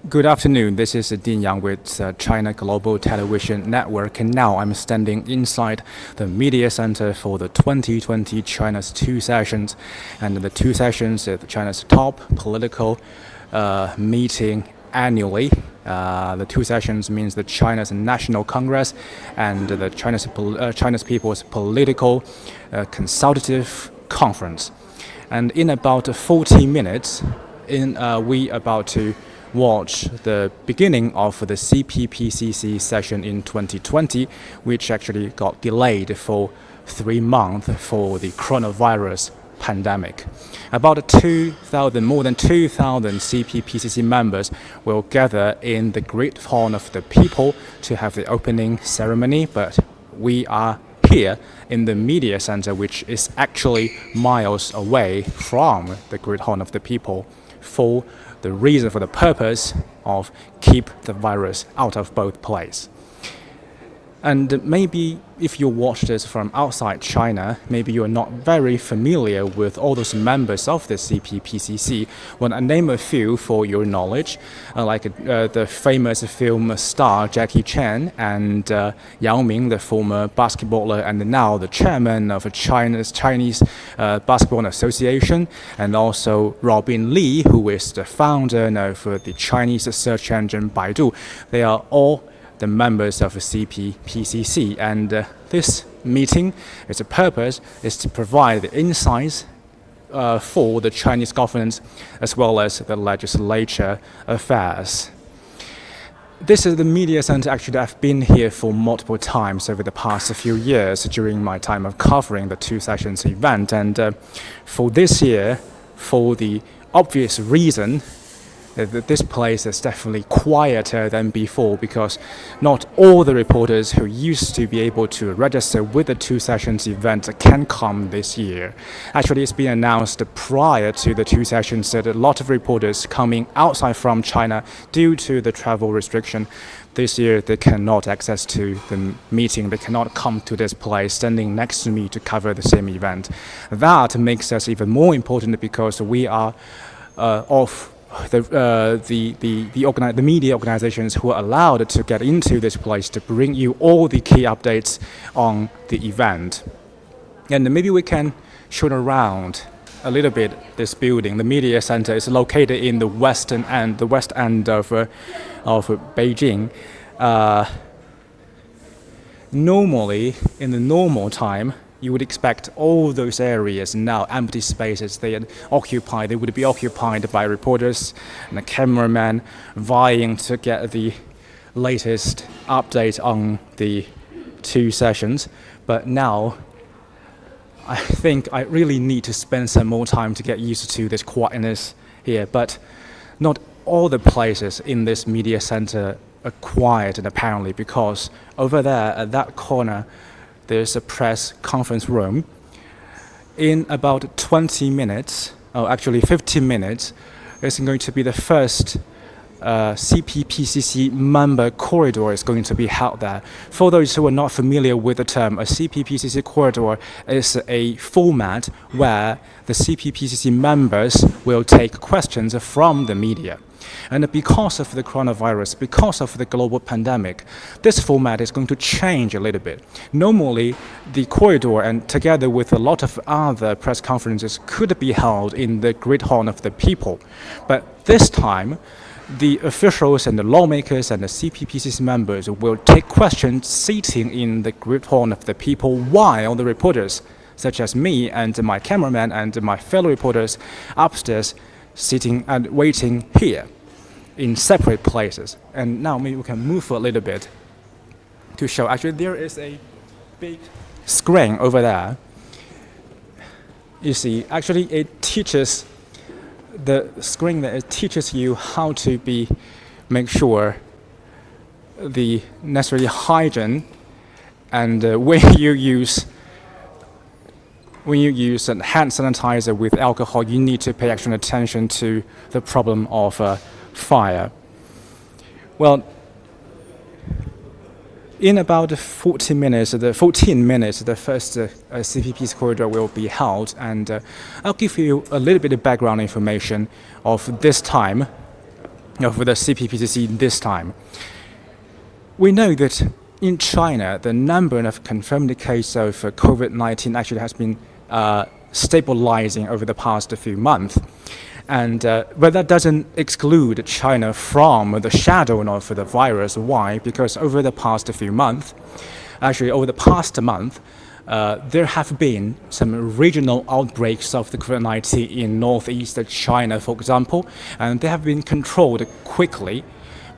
Good afternoon. This is Wang Yang with China Global Television Network, and now I'm standing inside the media center for the 2020 China's two sessions, and the two sessions is China's top political meeting annually. The two sessions means the China's National Congress and the China's People's Political Consultative Conference. And in about 40 minutes, we about to watch the beginning of the CPPCC session in 2020, which actually got delayed for 3 months for the coronavirus pandemic. About more than 2,000 CPPCC members will gather in the Great Hall of the People to have the opening ceremony, but we are here in the media center, which is actually miles away from the Great Hall of the People, for the purpose of keep the virus out of both places. And maybe if you watch this from outside China, maybe you're not very familiar with all those members of the CPPCC. Well, I name a few for your knowledge, like the famous film star Jackie Chan and Yang Ming, the former basketballer and now the chairman of Chinese Basketball Association, and also Robin Li, who is the founder of the Chinese search engine BeiDou. They are all the members of the CPPCC, and this meeting, its purpose is to provide the insights for the Chinese government as well as the legislature affairs. This is the media center. Actually, I've been here for multiple times over the past few years during my time of covering the two sessions event, and for this year, for the obvious reason, this place is definitely quieter than before, because not all the reporters who used to be able to register with the two sessions event can come this year. Actually, it's been announced prior to the two sessions that a lot of reporters coming outside from China due to the travel restriction. This year, they cannot access to the meeting. They cannot come to this place standing next to me to cover the same event. That makes us even more important, because we are the media organizations who are allowed to get into this place to bring you all the key updates on the event. And maybe we can show around a little bit this building. The media center is located in the west end of Beijing. Normally, in the normal time, you would expect all those areas now empty spaces. They would be occupied by reporters and a cameraman vying to get the latest update on the two sessions. But now, I think I really need to spend some more time to get used to this quietness here. But not all the places in this media center are quiet, and apparently, because over there at that corner, there's a press conference room. In about 20 minutes, actually 15 minutes, it's going to be the first CPPCC member corridor is going to be held there. For those who are not familiar with the term, a CPPCC corridor is a format where the CPPCC members will take questions from the media. And because of the coronavirus, because of the global pandemic, this format is going to change a little bit. Normally, the corridor, and together with a lot of other press conferences, could be held in the Great Hall of the People. But this time, the officials and the lawmakers and the CPPCC members will take questions sitting in the Great Hall of the People, while the reporters, such as me and my cameraman and my fellow reporters upstairs, sitting and waiting here in separate places. And now maybe we can move a little bit to show. Actually, there is a big screen over there. You see, actually it teaches the screen that it teaches you how to make sure the necessary hygiene, and when you use hand sanitizer with alcohol, you need to pay extra attention to the problem of fire. Well, in about 14 minutes, the first CPP's corridor will be held, and I'll give you a little bit of background information of this time. for the CPPCC this time. We know that in China, the number of confirmed cases of COVID-19 actually has been stabilizing over the past few months. But that doesn't exclude China from the shadow of the virus. Why? Because over the past few months, over the past month, there have been some regional outbreaks of the COVID-19 in northeast China, for example, and they have been controlled quickly.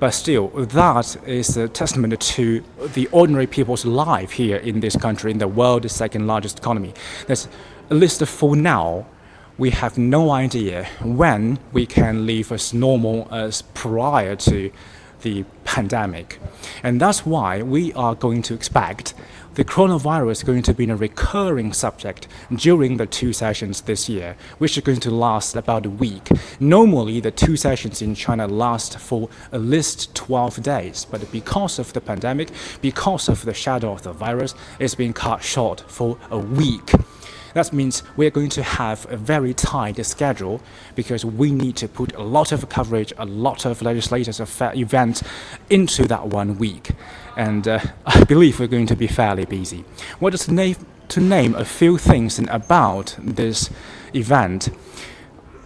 But still, that is a testament to the ordinary people's life here in this country, in the world's second largest economy. That's, at least for now, we have no idea when we can live as normal as prior to the pandemic. And that's why we are going to expect the coronavirus is going to be a recurring subject during the 2 sessions this year, which are going to last about a week. Normally, the 2 sessions in China last for at least 12 days, but because of the pandemic, because of the shadow of the virus, it's been cut short for a week. That means we're going to have a very tight schedule because we need to put a lot of coverage, a lot of legislative events into that 1 week. And I believe we're going to be fairly busy. Well, just to name a few things about this event.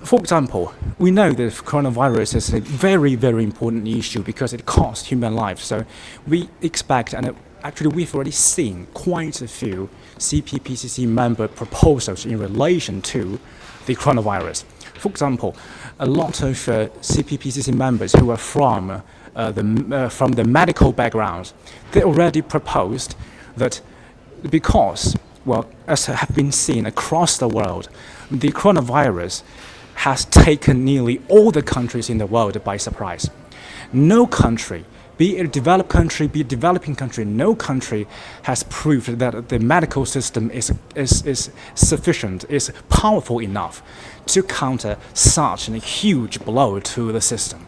For example, we know that coronavirus is a very, very important issue because it costs human lives. So we expect, and actually we've already seen quite a few CPPCC member proposals in relation to the coronavirus. For example, a lot of CPPCC members who are from the medical background, they already proposed that because, well, as have been seen across the world, the coronavirus has taken nearly all the countries in the world by surprise. No country, be it a developed country, be it a developing country, no country has proved that the medical system is sufficient, is powerful enough to counter such a huge blow to the system.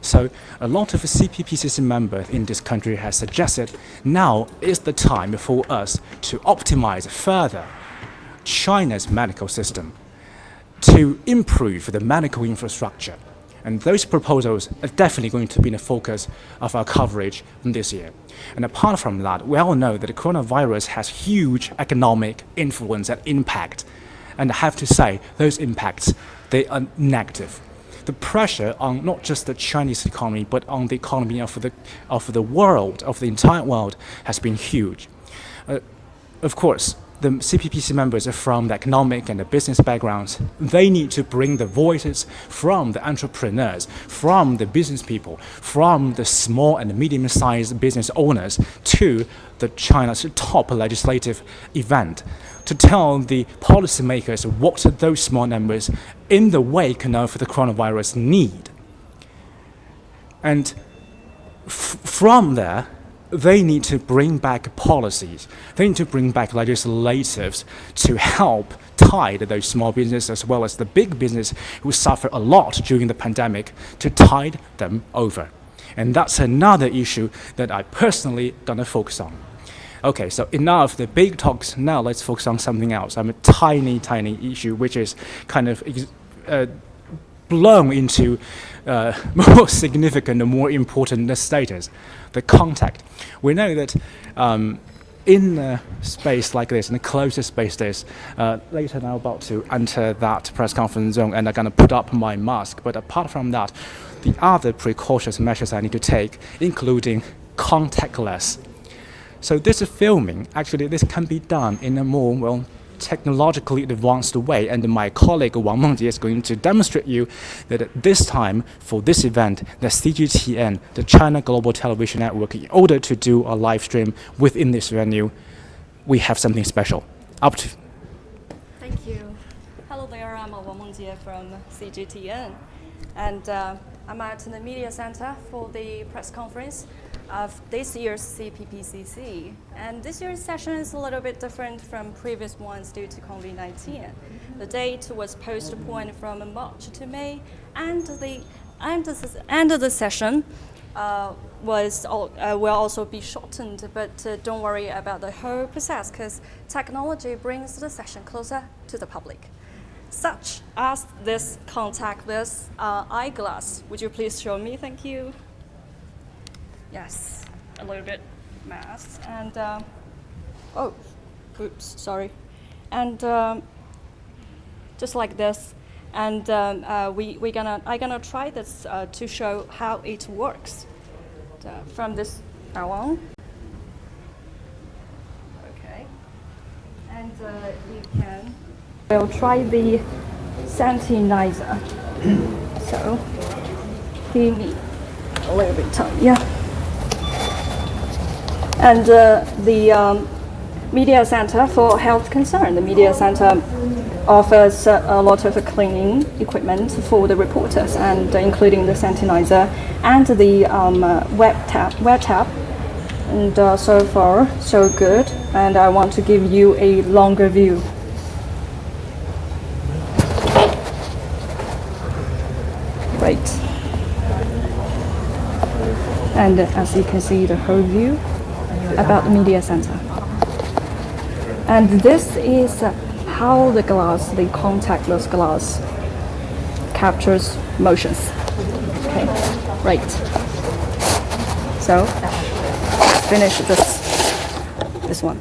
So a lot of CPPCC members in this country have suggested now is the time for us to optimize further China's medical system, to improve the medical infrastructure. And those proposals are definitely going to be the focus of our coverage this year. And apart from that, we all know that the coronavirus has huge economic influence and impact. And I have to say, those impacts, they are negative. The pressure on not just the Chinese economy, but on the economy of the world, of the entire world, has been huge. Of course, the CPPC members are from the economic and the business backgrounds. They need to bring the voices from the entrepreneurs, from the business people, from the small and medium-sized business owners to the China's top legislative event to tell the policymakers what those small numbers in the wake of the coronavirus need. And from there, they need to bring back policies. They need to bring back legislatives to help tide those small businesses as well as the big business who suffer a lot during the pandemic to tide them over. And that's another issue that I personally gonna focus on. Okay, so enough of the big talks. Now let's focus on something else. I'm a tiny issue which is kind of blown into more significant and more important status, the contact. We know that in a space like this, in a closed space this, later I'm about to enter that press conference zone and I'm going to put up my mask. But apart from that, the other precautions measures I need to take, including contactless. So this filming, actually this can be done in a more, well, technologically advanced way, and my colleague Wang Yang is going to demonstrate you that this time for this event, the CGTN, the China Global Television Network, in order to do a live stream within this venue, we have something special. Up to. Thank you. Hello there, I'm Wang Yang from CGTN, and I'm at the media center for the press conference of this year's CPPCC. And this year's session is a little bit different from previous ones due to COVID-19. The date was postponed from March to May, and the session will also be shortened, but don't worry about the whole process because technology brings the session closer to the public. such as this contactless eyeglass. Would you please show me? Thank you. Yes, a little bit mask and oh, oops, sorry, and just like this, and I'm gonna try this to show how it works from this now on. Okay, and you can. We'll try the sanitizer. So give me a little bit time, yeah. And the Media Center for Health Concern. The Media Center offers a lot of cleaning equipment for the reporters, and including the sanitizer and the web tap. And so far, so good. And I want to give you a longer view. Great. And as you can see, the whole view about the media center. And this is how the glass, the contactless glass, captures motions. Okay, right. So let's finish this one.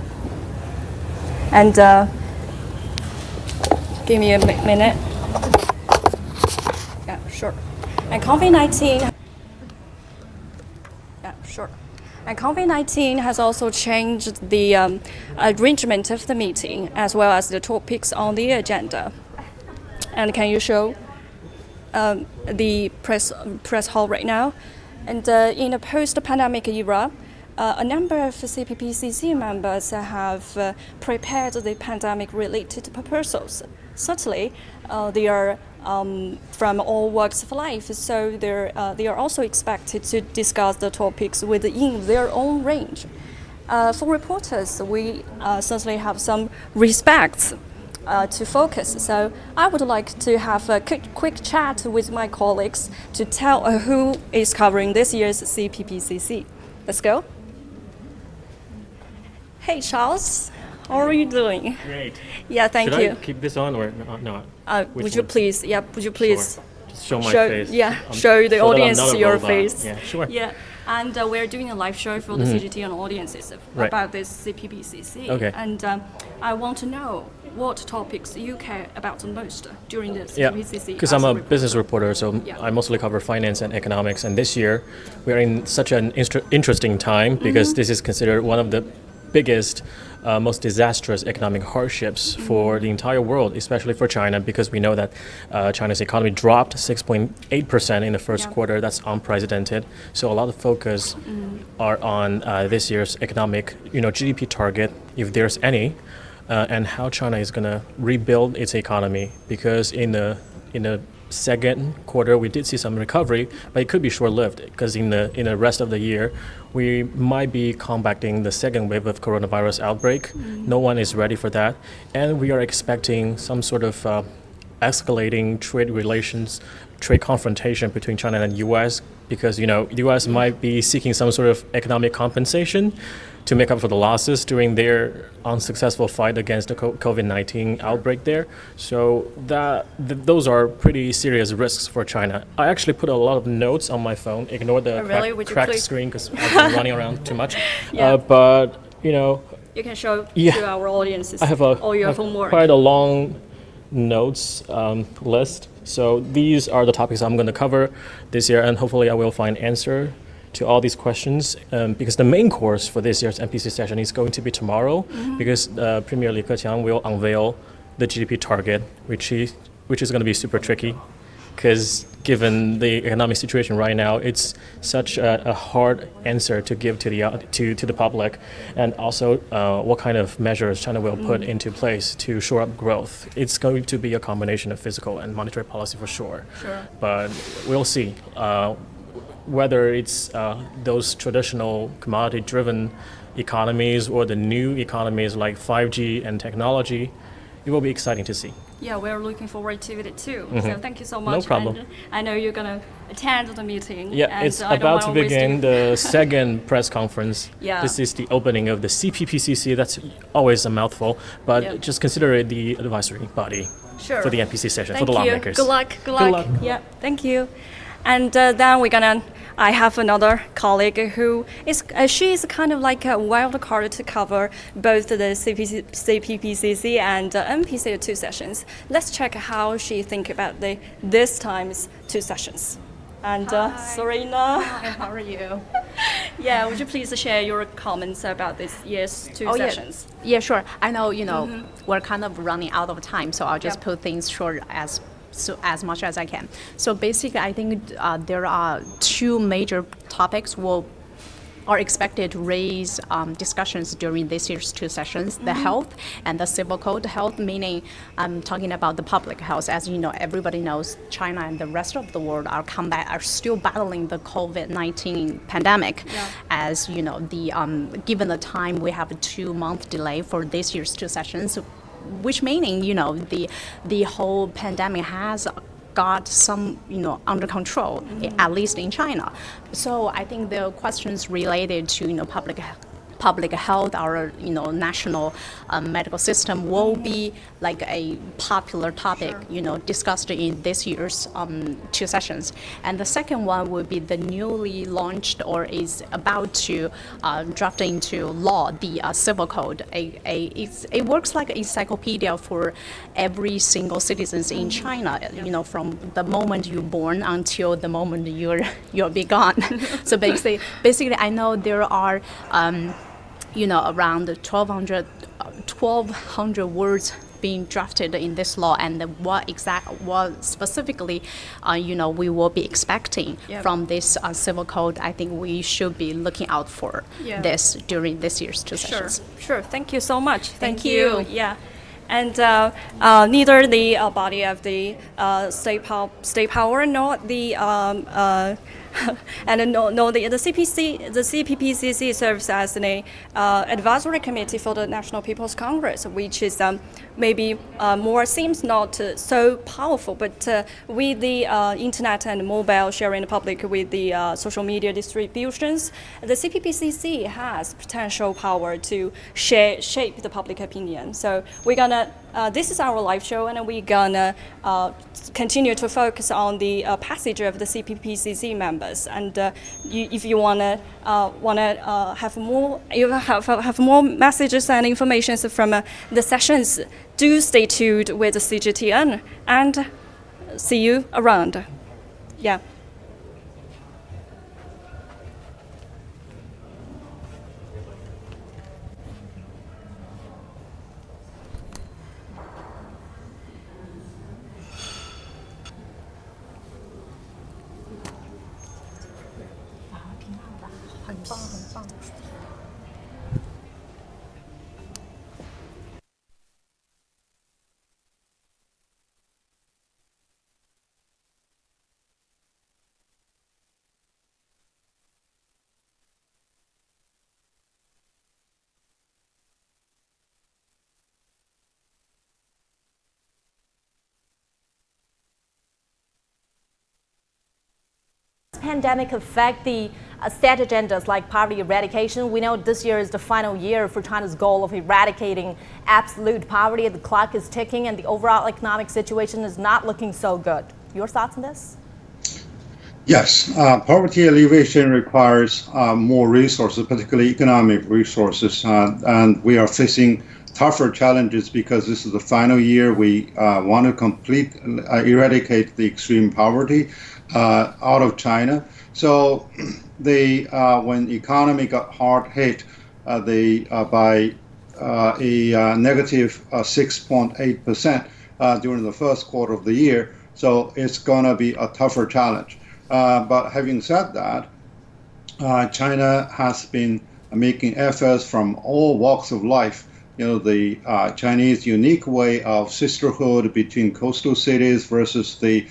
And give me a minute. Yeah, sure. And COVID-19. Yeah, sure. And COVID-19 has also changed the arrangement of the meeting as well as the topics on the agenda. And can you show the press hall right now? And in the post-pandemic era, a number of CPPCC members have prepared the pandemic-related proposals. Certainly, they are from all walks of life, so they are also expected to discuss the topics within their own range. For reporters, we certainly have some respect to focus. So I would like to have a quick chat with my colleagues to tell who is covering this year's CPPCC. Let's go. Hey, Charles. How are you doing? Great. Yeah, thank you. Should I keep this on or not? Would you please? Yeah, would you please? Sure. Just show my face. Yeah, show the so audience that I'm not a your robot. face. Yeah, sure. Yeah, and we're doing a live show for the CGT and audiences Right. about this CPPCC. Okay. And I want to know what topics you care about the most during the Yeah, CPPCC. because I'm a business reporter, so Yeah. I mostly cover finance and economics. And this year, we're in such an interesting time because this is considered one of the biggest, most disastrous economic hardships for the entire world, especially for China, because we know that China's economy dropped 6.8% in the first quarter. That's unprecedented. So a lot of focus are on this year's economic, GDP target, if there's any, and how China is going to rebuild its economy. Because in the second quarter, we did see some recovery, but it could be short-lived because in the rest of the year, we might be combating the second wave of coronavirus outbreak. No one is ready for that, and we are expecting some sort of escalating trade relations, trade confrontation between China and U.S. because the U.S. might be seeking some sort of economic compensation to make up for the losses during their unsuccessful fight against the COVID-19 outbreak there. So those are pretty serious risks for China. I actually put a lot of notes on my phone. Ignore the cracked screen because I've been running around too much. Yeah. But you can show to our audiences I have all your homework. quite a long notes list. So these are the topics I'm going to cover this year, and hopefully I will find answer to all these questions, because the main course for this year's MPC session is going to be tomorrow, because Premier Li Keqiang will unveil the GDP target, which is going to be super tricky, because given the economic situation right now, it's such a hard answer to give to the public, and also what kind of measures China will put into place to shore up growth. It's going to be a combination of fiscal and monetary policy for sure. But we'll see. Whether it's those traditional commodity-driven economies or the new economies like 5G and technology, it will be exciting to see. Yeah, we're looking forward to it too. So thank you so much. No problem. And I know you're going to attend the meeting. Yeah, and it's I don't about to wanna waste begin the second press conference. Yeah. This is the opening of the CPPCC. That's always a mouthful, but just consider it the advisory body. Sure. for the NPC session, Thank for the you. lawmakers. Good luck. Good luck. luck. Yeah. Thank you. And then I have another colleague who is, she is kind of like a wild card to cover both the CPPCC and NPC 2 sessions. Let's check how she think about this time's 2 sessions. And Serena. Hi, how are you? Yeah, would you please share your comments about this year's 2 sessions? Yeah, sure. I know, we're kind of running out of time, so I'll just put things short as much as I can. So basically, I think there are 2 major topics are expected to raise discussions during this year's 2 sessions, the health and the civil code. Health meaning I'm talking about the public health. As you know, everybody knows China and the rest of the world are still battling the COVID-19 pandemic. Yeah. As you know, given the time, we have a 2-month delay for this year's 2 sessions, which meaning, the whole pandemic has got some, under control, at least in China. So I think the questions related to, public health, our national medical system will be like a popular topic, discussed in this year's 2 sessions. And the second one will be the newly launched or is about to draft into law the civil code. It works like an encyclopedia for every single citizens in China. From the moment you're born until the moment you're be gone. So basically, I know there are. Around 1,200 words being drafted in this law, and what specifically, we will be expecting from this civil code. I think we should be looking out for this during this year's 2 sessions. Sure. Thank you so much. Thank you. Yeah. And neither the body of the state power nor the and no, the CPPCC serves as an advisory committee for the National People's Congress, which is maybe seems not so powerful, but with the internet and mobile sharing the public with the social media distributions, the CPPCC has potential power to shape the public opinion. So we're gonna. This is our live show, and we're gonna continue to focus on the passage of the CPPCC members. And if you wanna have more messages and information from the sessions, do stay tuned with the CGTN and see you around. Yeah. Pandemic affect the set agendas like poverty eradication? We know this year is the final year for China's goal of eradicating absolute poverty. The clock is ticking and the overall economic situation is not looking so good. Your thoughts on this? Yes, poverty alleviation requires more resources, particularly economic resources, and we are facing tougher challenges because this is the final year. We want to eradicate the extreme poverty out of China. So when economy got hard hit, by a negative 6.8% during the first quarter of the year. So it's going to be a tougher challenge. But having said that, China has been making efforts from all walks of life. The Chinese unique way of sisterhood between coastal cities versus the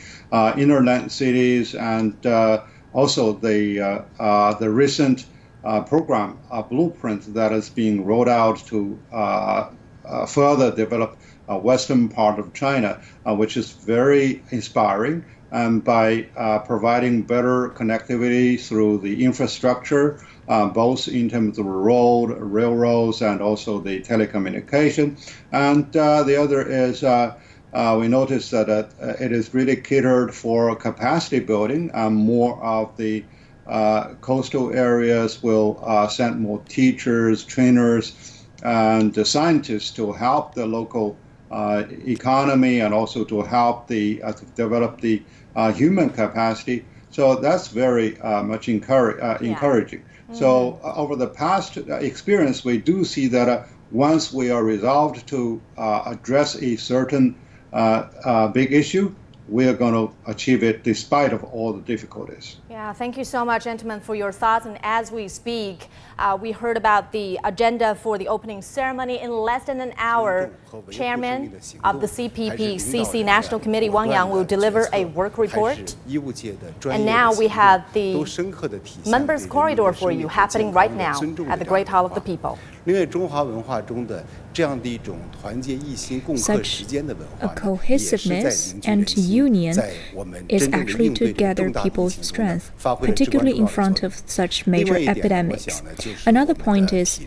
inland cities, and also the recent program blueprint that is being rolled out to further develop western part of China, which is very inspiring. And by providing better connectivity through the infrastructure, both in terms of railroads, and also the telecommunication. And the other is we noticed that it is really catered for capacity building. More of the coastal areas will send more teachers, trainers, and scientists to help the local economy and also to help to develop the human capacity. So that's very much encouraging. So over the past experience, we do see that once we are resolved to address a certain big issue, we are going to achieve it despite of all the difficulties. Yeah, thank you so much, gentlemen, for your thoughts. And as we speak, we heard about the agenda for the opening ceremony. In less than an hour, Chairman of the CPPCC National Committee, Wang Yang, will deliver a work report. And now we have the members' corridor for you happening right now at the Great Hall of the People. Such a cohesiveness and union is actually to gather people's strength, particularly in front of such major epidemics. Another point is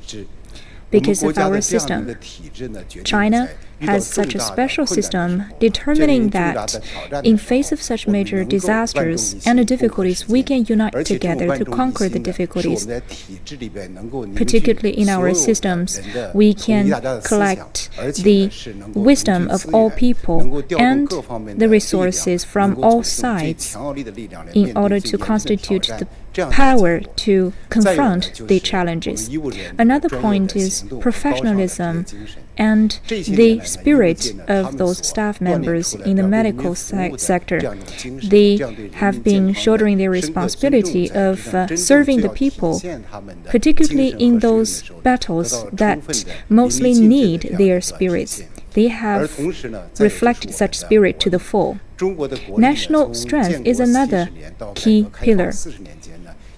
because of our system. China has such a special system determining that in face of such major disasters and difficulties, we can unite together to conquer the difficulties. Particularly in our systems, we can collect the wisdom of all people and the resources from all sides in order to constitute the power to confront the challenges. Another point is professionalism and the spirit of those staff members in the medical sector. They have been shouldering their responsibility of serving the people, particularly in those battles that mostly need their spirits. They have reflected such spirit to the full. National strength is another key pillar.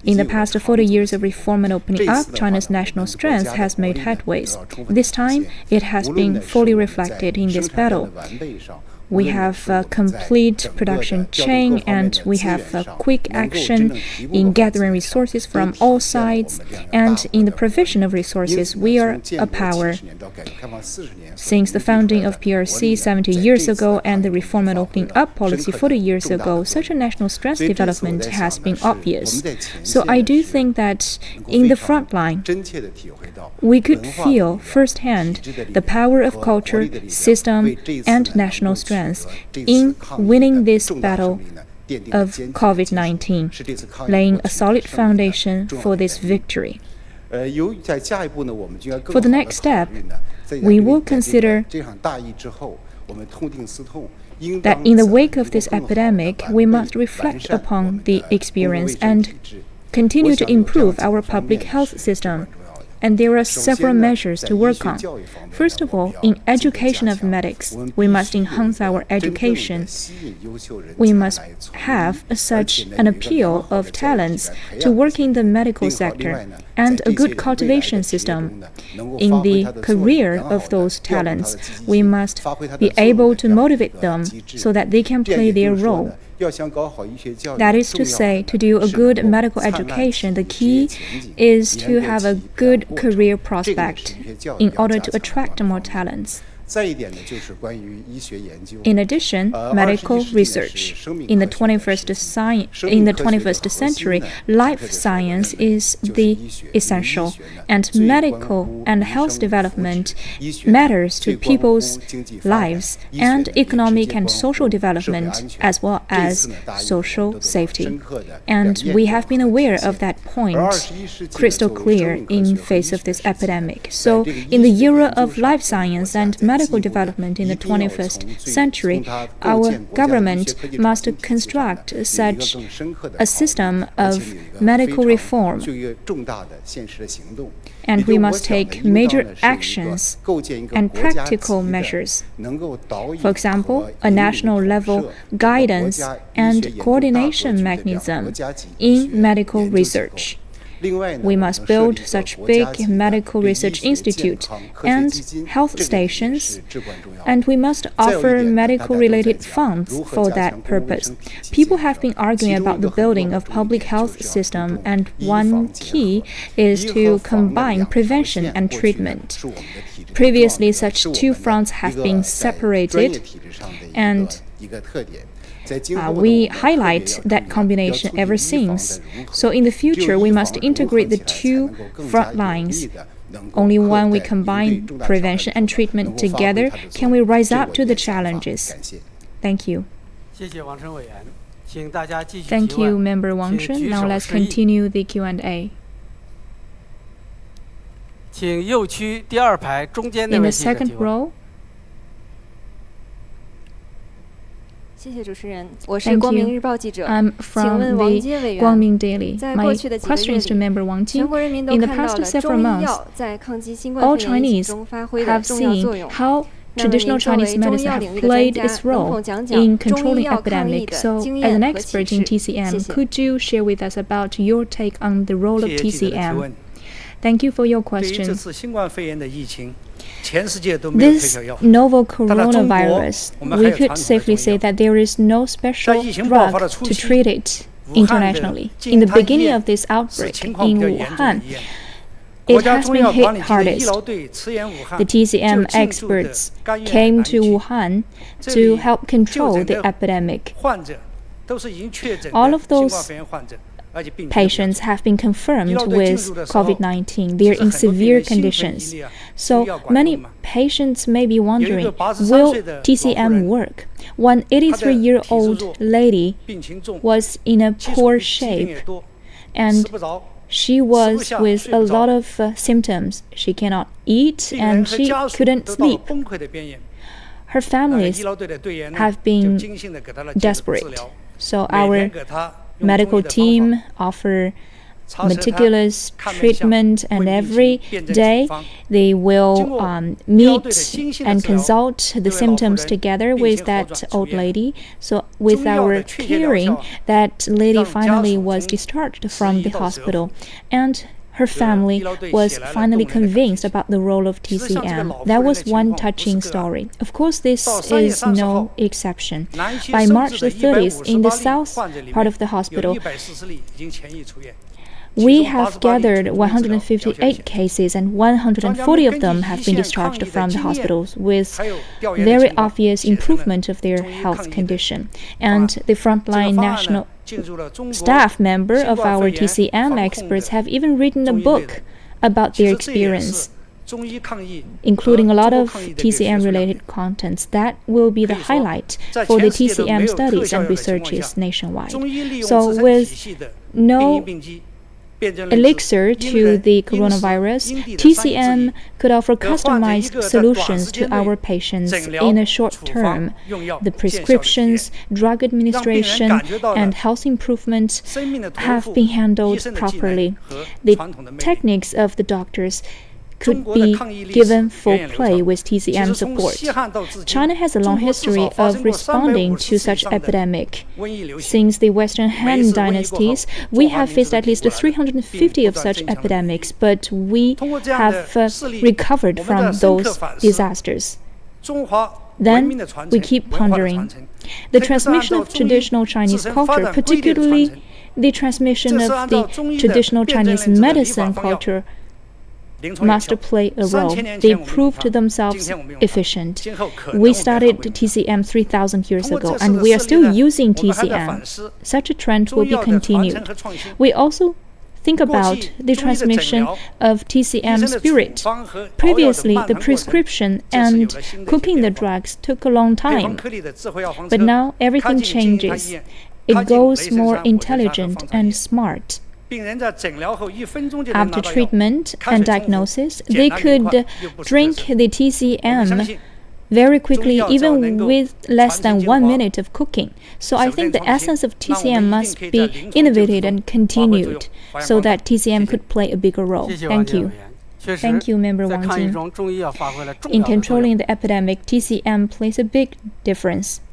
In the past 40 years of reform and opening up, China's national strength has made headways. This time, it has been fully reflected in this battle. We have a complete production chain and we have a quick action in gathering resources from all sides, and in the provision of resources, we are a power. Since the founding of PRC 70 years ago and the reform and opening up policy 40 years ago, such a national strength development has been obvious. So I do think that in the front line, we could feel firsthand the power of culture, system, and national strength in winning this battle of COVID-19, laying a solid foundation for this victory. For the next step, we will consider that in the wake of this epidemic, we must reflect upon the experience and continue to improve our public health system. And there are several measures to work on. First of all, in education of medics, we must enhance our education. We must have such an appeal of talents to work in the medical sector and a good cultivation system. In the career of those talents, we must be able to motivate them so that they can play their role. That is to say, to do a good medical education, the key is to have a good career prospect in order to attract more talents. In addition, medical research. In the 21st century, life science is the essential, and medical and health development matters to people's lives and economic and social development as well as social safety. And we have been aware of that point crystal clear in face of this epidemic. So in the era of life science and medical development in the 21st century, our government must construct such a system of medical reform. And we must take major actions and practical measures. For example, a national level guidance and coordination mechanism in medical research. We must build such big medical research institute and health stations, and we must offer medical-related funds for that purpose. People have been arguing about the building of public health system, and one key is to combine prevention and treatment. Previously, such two fronts have been separated, and we highlight that combination ever since. So in the future, we must integrate the two front lines. Only when we combine prevention and treatment together can we rise up to the challenges. Thank you. Thank you, Member Wang Shen. Now let's continue the Q&A. In the second row. Thank you. I'm from the Guangming Daily. My question is to Member Wang Jing. In the past several months, all Chinese have seen how traditional Chinese medicine have played its role in controlling epidemics. So, as an expert in TCM, could you share with us about your take on the role of TCM? Thank you for your question. This novel coronavirus, we could safely say that there is no special drug to treat it internationally. In the beginning of this outbreak in Wuhan, it has been hit hardest. The TCM experts came to Wuhan to help control the epidemic. All of those patients have been confirmed with COVID-19. They are in severe conditions. So many patients may be wondering, will TCM work? One 83-year-old lady was in a poor shape, and she was with a lot of symptoms. She cannot eat and she couldn't sleep. Her families have been desperate. So our medical team offer meticulous treatment, and every day they will meet and consult the symptoms together with that old lady. So with our caring, that lady finally was discharged from the hospital, and her family was finally convinced about the role of TCM. That was one touching story. Of course, this is no exception. By March the 30th, in the south part of the hospital, we have gathered 158 cases, and 140 of them have been discharged from the hospitals with very obvious improvement of their health condition. And the frontline national staff member of our TCM experts have even written a book about their experience, including a lot of TCM-related contents. That will be the highlight for the TCM studies and researches nationwide. So with no elixir to the coronavirus, TCM could offer customized solutions to our patients in a short term. The prescriptions, drug administration, and health improvement have been handled properly. The techniques of the doctors could be given full play with TCM support. China has a long history of responding to such epidemic. Since the Western Han dynasties, we have faced at least 350 of such epidemics, but we have recovered from those disasters. Then we keep pondering. The transmission of traditional Chinese culture, particularly the transmission of the traditional Chinese medicine culture, must play a role. They proved themselves efficient. We started TCM 3,000 years ago, and we are still using TCM. Such a trend will be continued. We also think about the transmission of TCM spirit. Previously, the prescription and cooking the drugs took a long time, but now everything changes. It goes more intelligent and smart. After treatment and diagnosis, they could drink the TCM very quickly, even with less than 1 minute of cooking. So I think the essence of TCM must be innovated and continued so that TCM could play a bigger role. Thank you. Thank you, Member Wang Jing. In controlling the epidemic, TCM plays a big difference.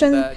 constitution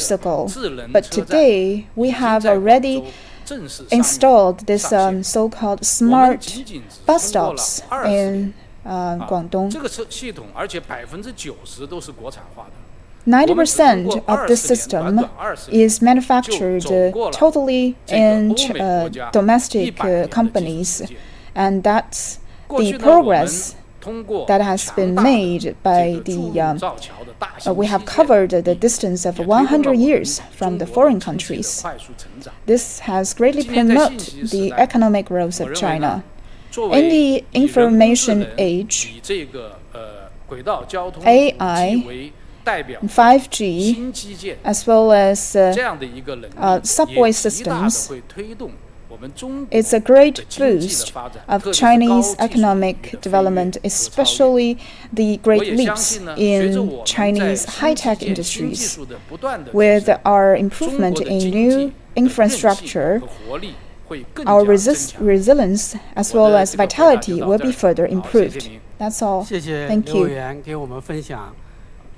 years ago, but today we have already installed this so-called smart bus stops in Guangdong. 这个系统，而且90%都是国产化的。 90% of the system is manufactured totally in domestic companies, and that's the progress that has been made by the. We have covered the distance of 100 years from the foreign countries. This has greatly promoted the economic growth of China. In the information age, AI, 5G, as well as subway systems, it's a great boost of Chinese economic development, especially the great leaps in Chinese high-tech industries. With our improvement in new infrastructure, our resilience as well as vitality will be further improved. That's all. Thank you.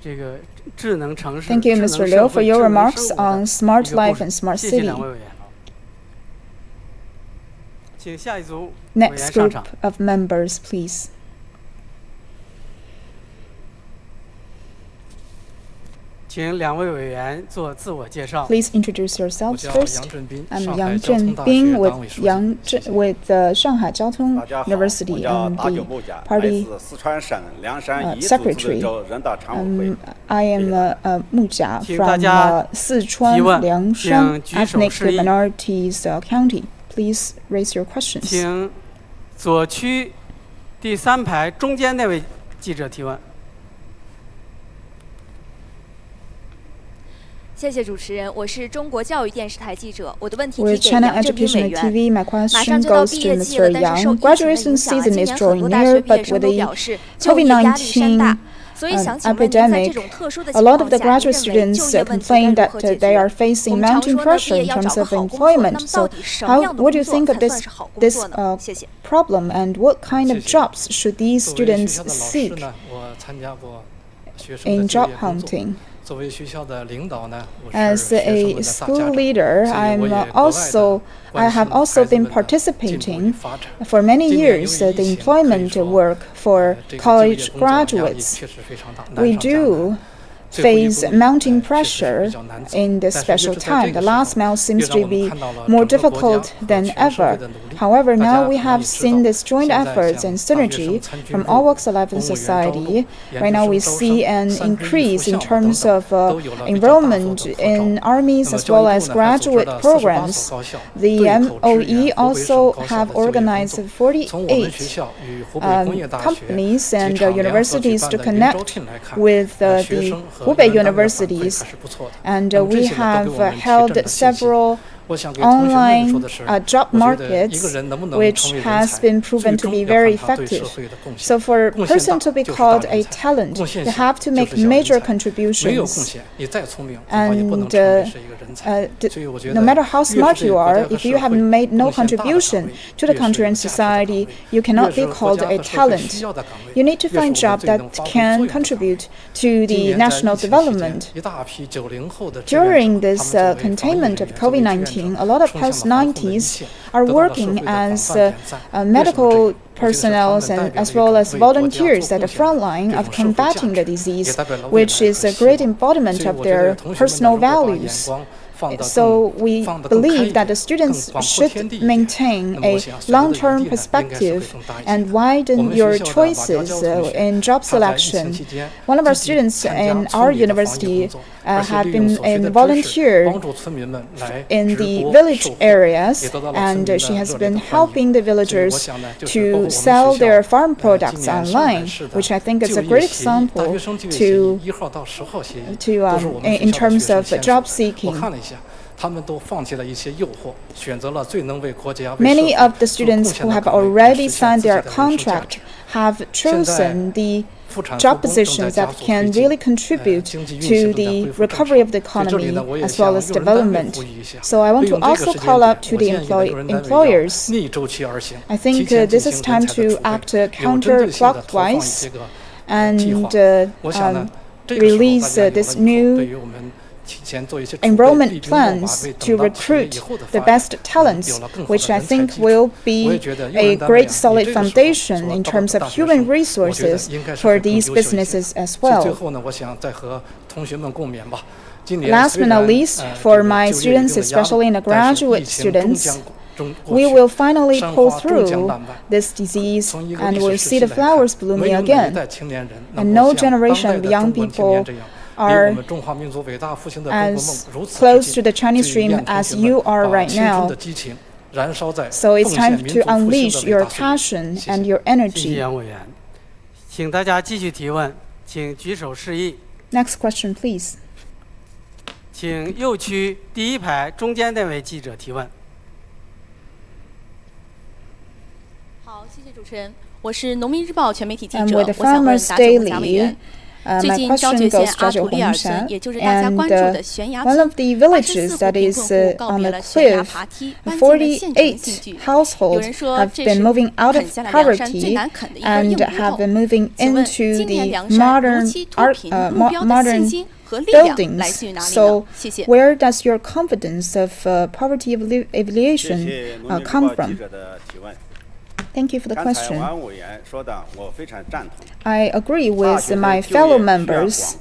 Thank you, Mr. Liu, for your remarks on smart life and smart city. Next group of members, please. Please introduce yourselves first. I'm Yang Zhenbing with Shanghai Jiao Tong University and the party secretary. I am Mu Jia from Sichuan Liangshan Ethnic Minorities County. Please raise your questions. 请左区第3排中间那位记者提问。谢谢主持人，我是中国教育电视台记者。我的问题 With 提给 China 杨振斌委 Educational 员。 TV, my 马上 question 就到 goes 毕 to 业季了， Mr. 但是受 Yang. 疫情的 Graduation 影响， season 今年 is 很 drawing 多大学 near, 毕业 but 生 with 都 the 表示就业压力山大。 所以想请问您，在这种特殊的 a 情 lot 况 of the 下， graduate 您认为 students 就业问题该 complain 如 that 何解 they 决？ are 我 facing 们常 mounting 说呢，毕 pressure 业 in 要找 terms 个 of 好工作，那 employment. 么 So 到底什么 how 样的 what do you 工作 think 才 of 算是好工 this 作呢？谢谢。 problem, and what kind of jobs should these students seek in job hunting? As a school leader, I have also been participating for many years the employment work for college graduates. We do face mounting pressure in this special time. The last mile seems to be more difficult than ever. However, now we have seen this joint efforts and synergy from all walks of life in society. Right now we see an increase in terms of enrollment in armies as well as graduate programs. The MOE also have organized 48 companies and universities to connect with the Hubei universities, and we have held several online job markets, which has been proven to be very effective. So for a person to be called a talent, you have to make major contributions. And no matter how smart you are, if you have made no contribution to the country and society, you cannot be called a talent. You need to find jobs that can contribute to the national development. During this containment of COVID-19, a lot of post-90s are working as medical personnel and as well as volunteers at the front line of combating the disease, which is a great embodiment of their personal values. So we believe that the students should maintain a long-term perspective and widen your choices in job selection. One of our students in our university had been a volunteer in the village areas, and she has been helping the villagers to sell their farm products online, which I think is a great example in terms of job seeking. Many of the students who have already signed their contract have chosen the job positions that can really contribute to the recovery of the economy as well as development. So I want to also call up to the employers. I think this is time to act counterclockwise and release this new enrollment plans to recruit the best talents, which I think will be a great solid foundation in terms of human resources for these businesses as well. Last but not least, for my students, especially the graduate students, we will finally pull through this disease and will see the flowers blooming again. And no generation of young people are as close to the Chinese dream as you are right now. So it's time to unleash your passion and your energy. Next question, please. 请右区第一排中间那位记者提问。好，谢谢主持人，我是农民日报全媒体记者， with the 我想问 Farmers 答九户贾委 Daily, 员。最 my 近昭 question 觉县 goes to 阿 Zhao 图利尔 Hongsha, 村，也就是大家 and 关注的悬崖 one 村 of the villages that ，84 is 户贫困户告 on 别 the 了悬崖 cliff, 爬梯，搬进了现成戏剧。有 households 人说 have 这 been 是 moving out 啃 of 下了梁山最 poverty 难啃的一个 and 硬骨 have 头。 been moving 请问 into 今年 the 梁山如 modern 期脱贫目标的信 modern 心和力量来自于哪里 buildings. 呢？ So 谢谢。 where does your confidence of poverty alleviation come from? Thank you for the question. I agree with my fellow members.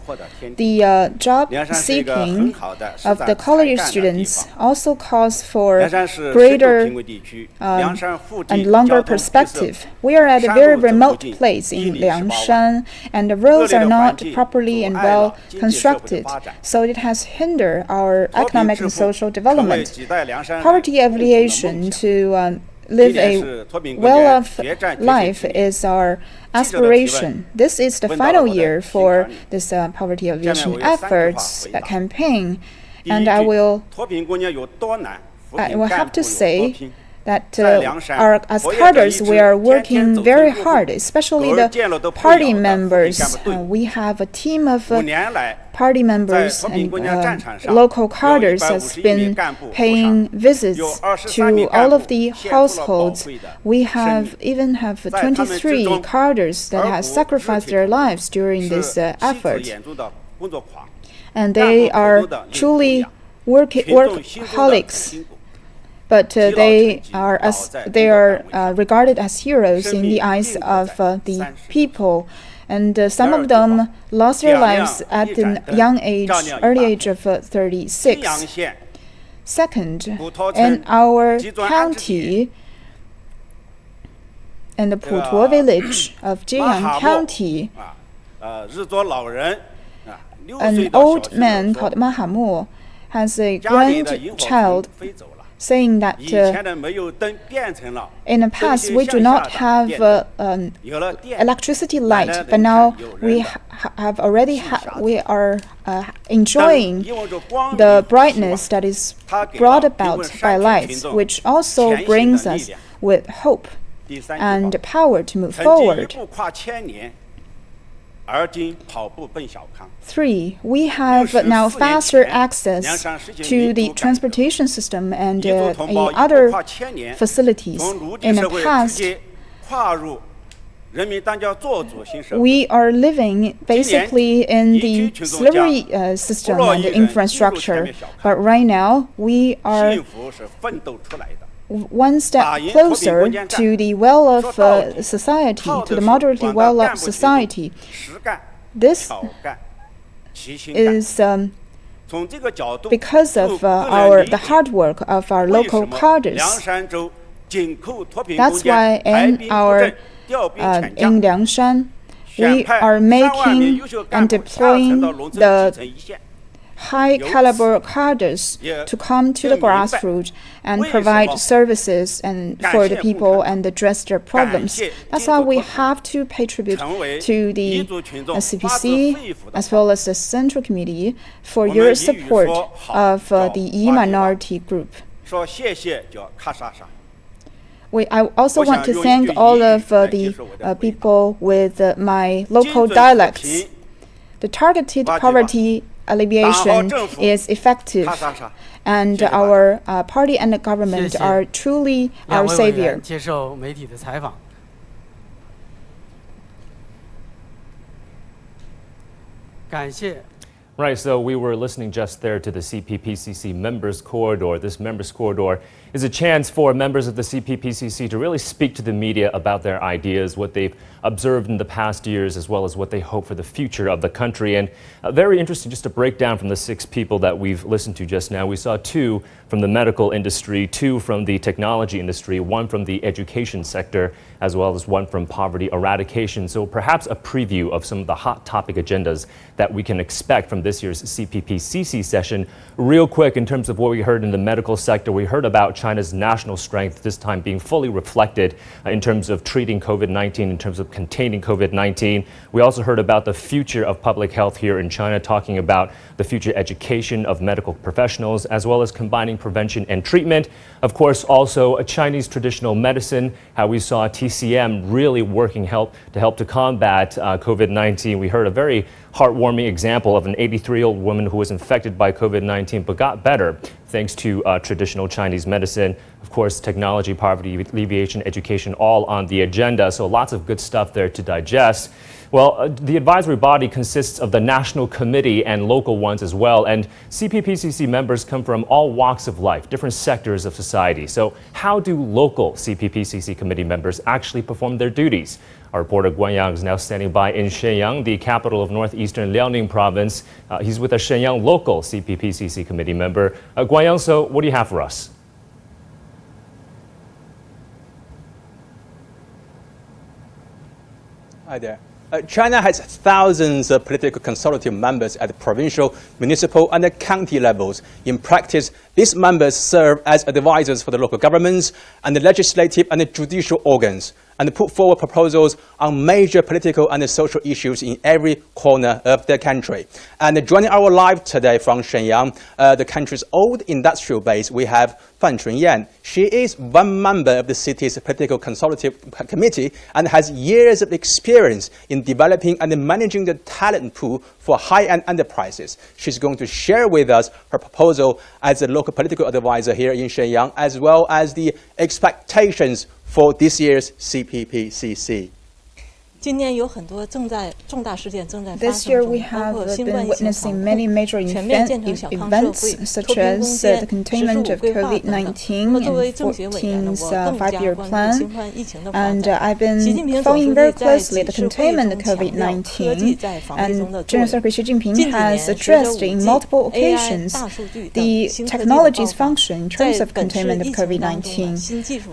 The job seeking of the college students also calls for greater and longer perspective. We are at a very remote place in Liangshan, and the roads are not properly and well constructed, so it has hindered our economic and social development. Poverty alleviation to live a well-off life is our aspiration. This is the final year for this poverty alleviation efforts campaign, and I will have to say that as cadres, we are working very hard, especially the party members. We have a team of party members and local cadres has been paying visits to all of the households. We even have 23 cadres that have sacrificed their lives during this effort. And they are truly workaholics. But they are regarded as heroes in the eyes of the people, and some of them lost their lives at an early age of 36. Second, in our county, in the Putuo village of Jieyang County, an old man called Mahamo has a grandchild, saying that in the past we do not have electricity light, but now we we are enjoying the brightness that is brought about by lights, which also brings us with hope and power to move forward. 3. We have now faster access to the transportation system and other facilities. In the past, we are living basically in the slavery system and the infrastructure, but right now we are one step closer to the well-off society, to the moderately well-off society. This is because of the hard work of our local cadres. That's why in Liangshan, we are making and deploying the high-caliber cadres to come to the grassroots and provide services for the people and address their problems. That's why we have to pay tribute to the CPC as well as the Central Committee for your support of the Yi minority group. I also want to thank all of the people with my local dialects. The targeted poverty alleviation is effective, and our party and the government are truly our savior. 接受媒体的采访。感谢。Right, so we were listening just there to the CPPCC Members Corridor. This Members Corridor is a chance for members of the CPPCC to really speak to the media about their ideas, what they've observed in the past years, as well as what they hope for the future of the country. And very interesting, just to break down from the 6 people that we've listened to just now, we saw 2 from the medical industry, 2 from the technology industry, 1 from the education sector, as well as 1 from poverty eradication. So perhaps a preview of some of the hot topic agendas that we can expect from this year's CPPCC session. Real quick, in terms of what we heard in the medical sector, we heard about China's national strength this time being fully reflected in terms of treating COVID-19, in terms of containing COVID-19. We also heard about the future of public health here in China, talking about the future education of medical professionals, as well as combining prevention and treatment. Of course, also a Chinese traditional medicine, how we saw TCM really working to help to combat COVID-19. We heard a very heartwarming example of an 83-year-old woman who was infected by COVID-19 but got better thanks to traditional Chinese medicine. Of course, technology, poverty alleviation, education, all on the agenda. So lots of good stuff there to digest. Well, the advisory body consists of the national committee and local ones as well. And CPPCC members come from all walks of life, different sectors of society. So how do local CPPCC committee members actually perform their duties? Our reporter Wang Yang is now standing by in Shenyang, the capital of northeastern Liaoning province. He's with a Shenyang local CPPCC committee member. Wang Yang, so what do you have for us? Hi there. China has thousands of political consultative members at the provincial, municipal, and the county levels. In practice, these members serve as advisors for the local governments and the legislative and the judicial organs, and put forward proposals on major political and social issues in every corner of the country. And joining our live today from Shenyang, the country's old industrial base, we have Fan Chunyan. She is one member of the city's political consultative committee and has years of experience in developing and managing the talent pool for high-end enterprises. She's going to share with us her proposal as a local political advisor here in Shenyang, as well as the expectations for this year's CPPCC. This year we have been witnessing many major events such as the containment of COVID-19 and 14's 5-year plan. And I've been following very closely the containment of COVID-19. And General Secretary Xi Jinping has addressed in multiple occasions the technology's function in terms of containment of COVID-19.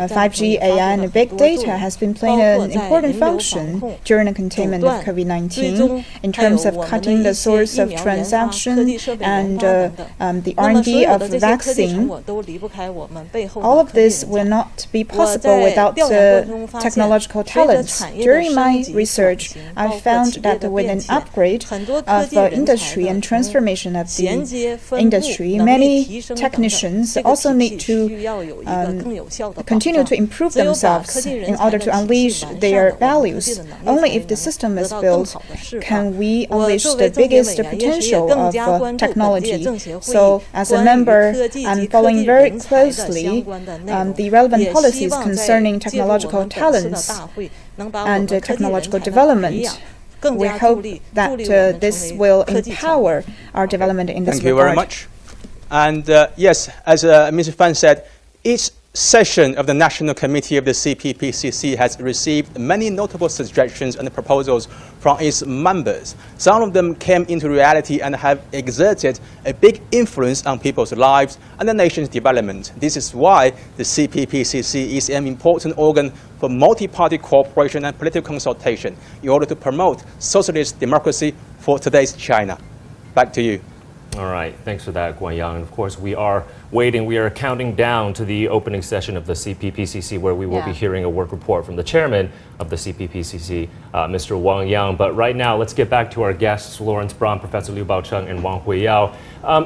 5G, AI, and big data has been playing an important function during the containment of COVID-19 in terms of cutting the source of transaction and the R&D of vaccine. All of this will not be possible without technological talents. During my research, I found that with an upgrade of industry and transformation of the industry, many technicians also need to continue to improve themselves in order to unleash their values. Only if the system is built can we unleash the biggest potential of technology. So as a member, I'm following very closely the relevant policies concerning technological talents and technological development. We hope that this will empower our development in this regard. Thank you very much. And yes, as Mr. Fan said, each session of the National Committee of the CPPCC has received many notable suggestions and proposals from its members. Some of them came into reality and have exerted a big influence on people's lives and the nation's development. This is why the CPPCC is an important organ for multi-party cooperation and political consultation in order to promote socialist democracy for today's China. Back to you. All right, thanks for that, Wang Yang. And of course, we are counting down to the opening session of the CPPCC, where we will be hearing a work report from the chairman of the CPPCC, Mr. Wang Yang. But right now, let's get back to our guests, Lawrence Braun, Professor Liu Baocheng, and Wang Huiyao.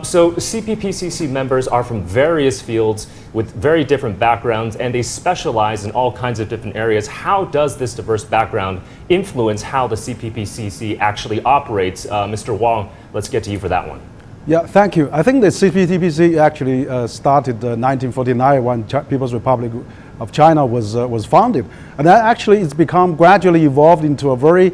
So CPPCC members are from various fields with very different backgrounds, and they specialize in all kinds of different areas. How does this diverse background influence how the CPPCC actually operates? Mr. Wang, let's get to you for that one. Yeah, thank you. I think the CPPCC actually started 1949 when People's Republic of China was founded. And that actually it's become gradually evolved into a very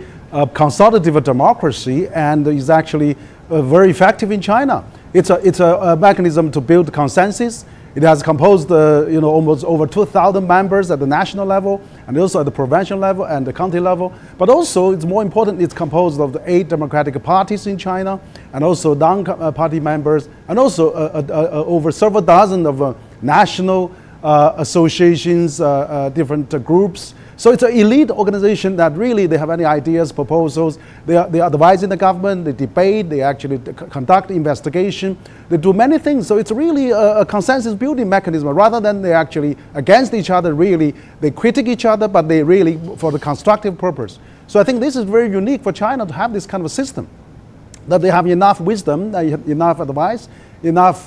consultative democracy, and is actually very effective in China. It's a mechanism to build consensus. It has composed almost over 2,000 members at the national level, and also at the provincial level and the county level. But also, it's more important, it's composed of the 8 democratic parties in China, and also non-party members, and also over several dozen of national associations, different groups. So it's an elite organization that really, they have any ideas, proposals, they are advising the government, they debate, they actually conduct investigation, they do many things. So it's really a consensus building mechanism, rather than they actually against each other, really, they critique each other, but they really for the constructive purpose. So I think this is very unique for China to have this kind of a system, that they have enough wisdom, enough advice, enough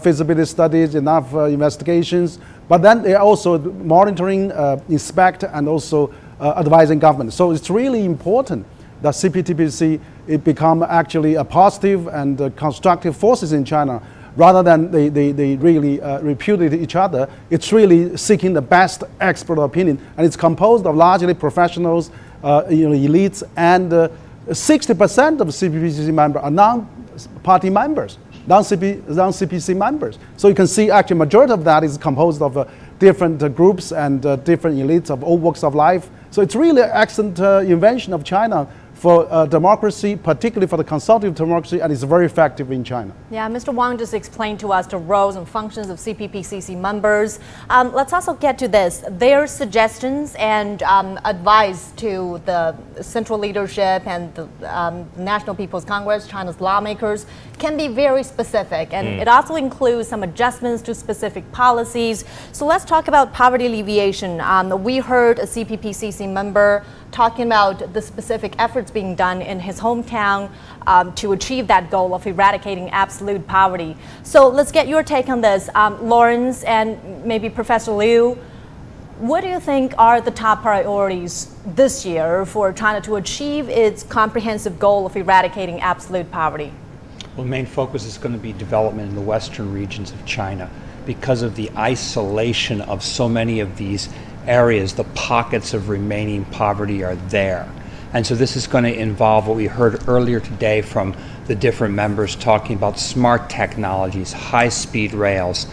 feasibility studies, enough investigations, but then they are also monitoring, inspect, and also advising government. So it's really important that CPTPC it become actually a positive and constructive forces in China, rather than they really repudiate each other. It's really seeking the best expert opinion, and it's composed of largely professionals, elites, and 60% of CPPCC members are non-party members, non-CPC members. So you can see actually majority of that is composed of different groups and different elites of all walks of life. So it's really an excellent invention of China for democracy, particularly for the consultative democracy, and it's very effective in China. Yeah, Mr. Wang just explained to us the roles and functions of CPPCC members. Let's also get to this. Their suggestions and advice to the central leadership and the National People's Congress, China's lawmakers, can be very specific, and it also includes some adjustments to specific policies. So let's talk about poverty alleviation. We heard a CPPCC member talking about the specific efforts being done in his hometown to achieve that goal of eradicating absolute poverty. So let's get your take on this. Lawrence and maybe Professor Liu, what do you think are the top priorities this year for China to achieve its comprehensive goal of eradicating absolute poverty? Well, the main focus is going to be development in the western regions of China because of the isolation of so many of these areas. The pockets of remaining poverty are there. And so this is going to involve what we heard earlier today from the different members talking about smart technologies, high-speed rails.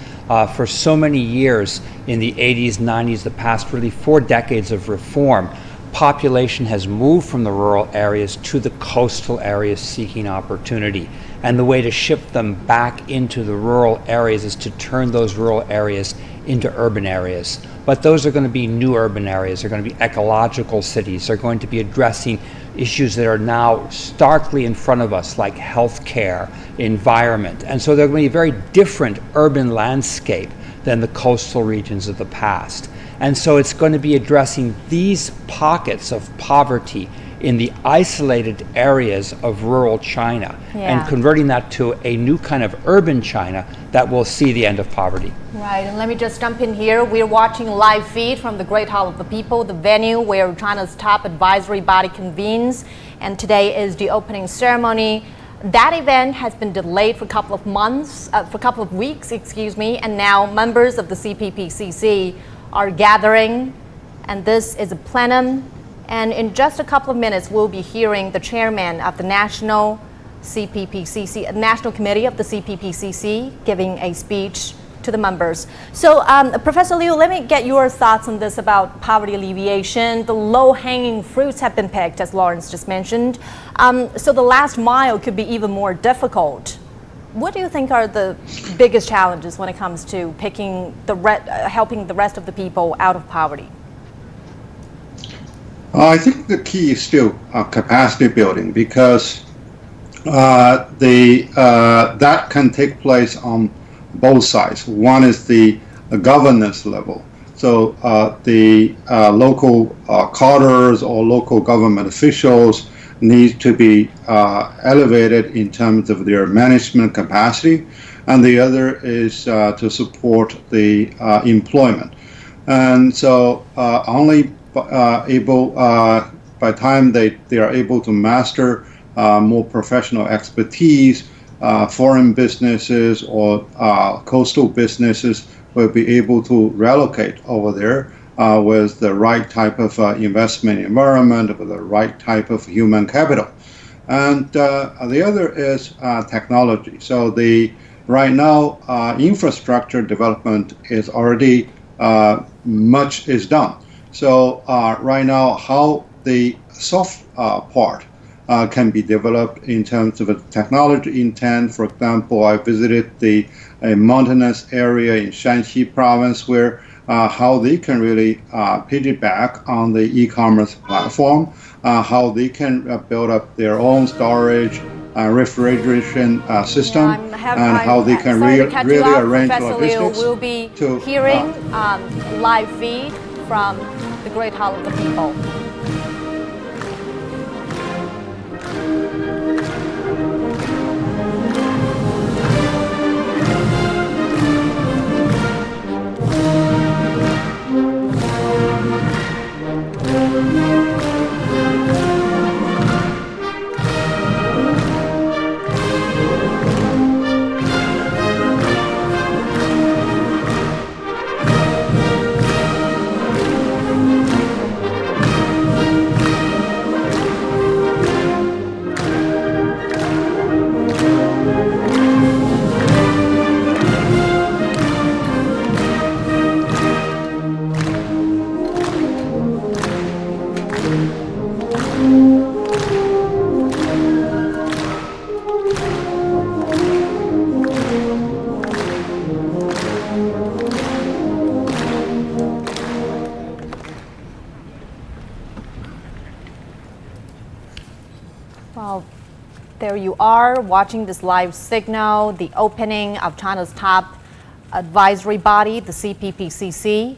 For so many years in the 80s, 90s, the past really 4 decades of reform, population has moved from the rural areas to the coastal areas seeking opportunity. And the way to shift them back into the rural areas is to turn those rural areas into urban areas. But those are going to be new urban areas. They're going to be ecological cities. They're going to be addressing issues that are now starkly in front of us, like healthcare, environment. And so they're going to be a very different urban landscape than the coastal regions of the past. And so it's going to be addressing these pockets of poverty in the isolated areas of rural China and converting that to a new kind of urban China that will see the end of poverty. Right, and let me just jump in here. We're watching a live feed from the Great Hall of the People, the venue where China's top advisory body convenes, and today is the opening ceremony. That event has been delayed for a couple of weeks, and now members of the CPPCC are gathering, and this is a plenum. And in just a couple of minutes, we'll be hearing the chairman of the National CPPCC, National Committee of the CPPCC, giving a speech to the members. So, Professor Liu, let me get your thoughts on this about poverty alleviation. The low-hanging fruits have been picked, as Lawrence just mentioned. So the last mile could be even more difficult. What do you think are the biggest challenges when it comes to helping the rest of the people out of poverty? I think the key is still capacity building, because that can take place on both sides. One is the governance level. So the local cadres or local government officials need to be elevated in terms of their management capacity, and the other is to support the employment. And so only by the time they are able to master more professional expertise, foreign businesses or coastal businesses will be able to relocate over there with the right type of investment environment, with the right type of human capital. And the other is technology. So right now, infrastructure development is already much is done. So right now, how the soft part can be developed in terms of a technology intent. For example, I visited a mountainous area in Shanxi province where how they can really piggyback on the e-commerce platform, how they can build up their own storage, refrigeration system, and how they can really arrange logistics. We'll be hearing live feed from the Great Hall of the People. Well, there you are watching this live signal, the opening of China's top advisory body, the CPPCC.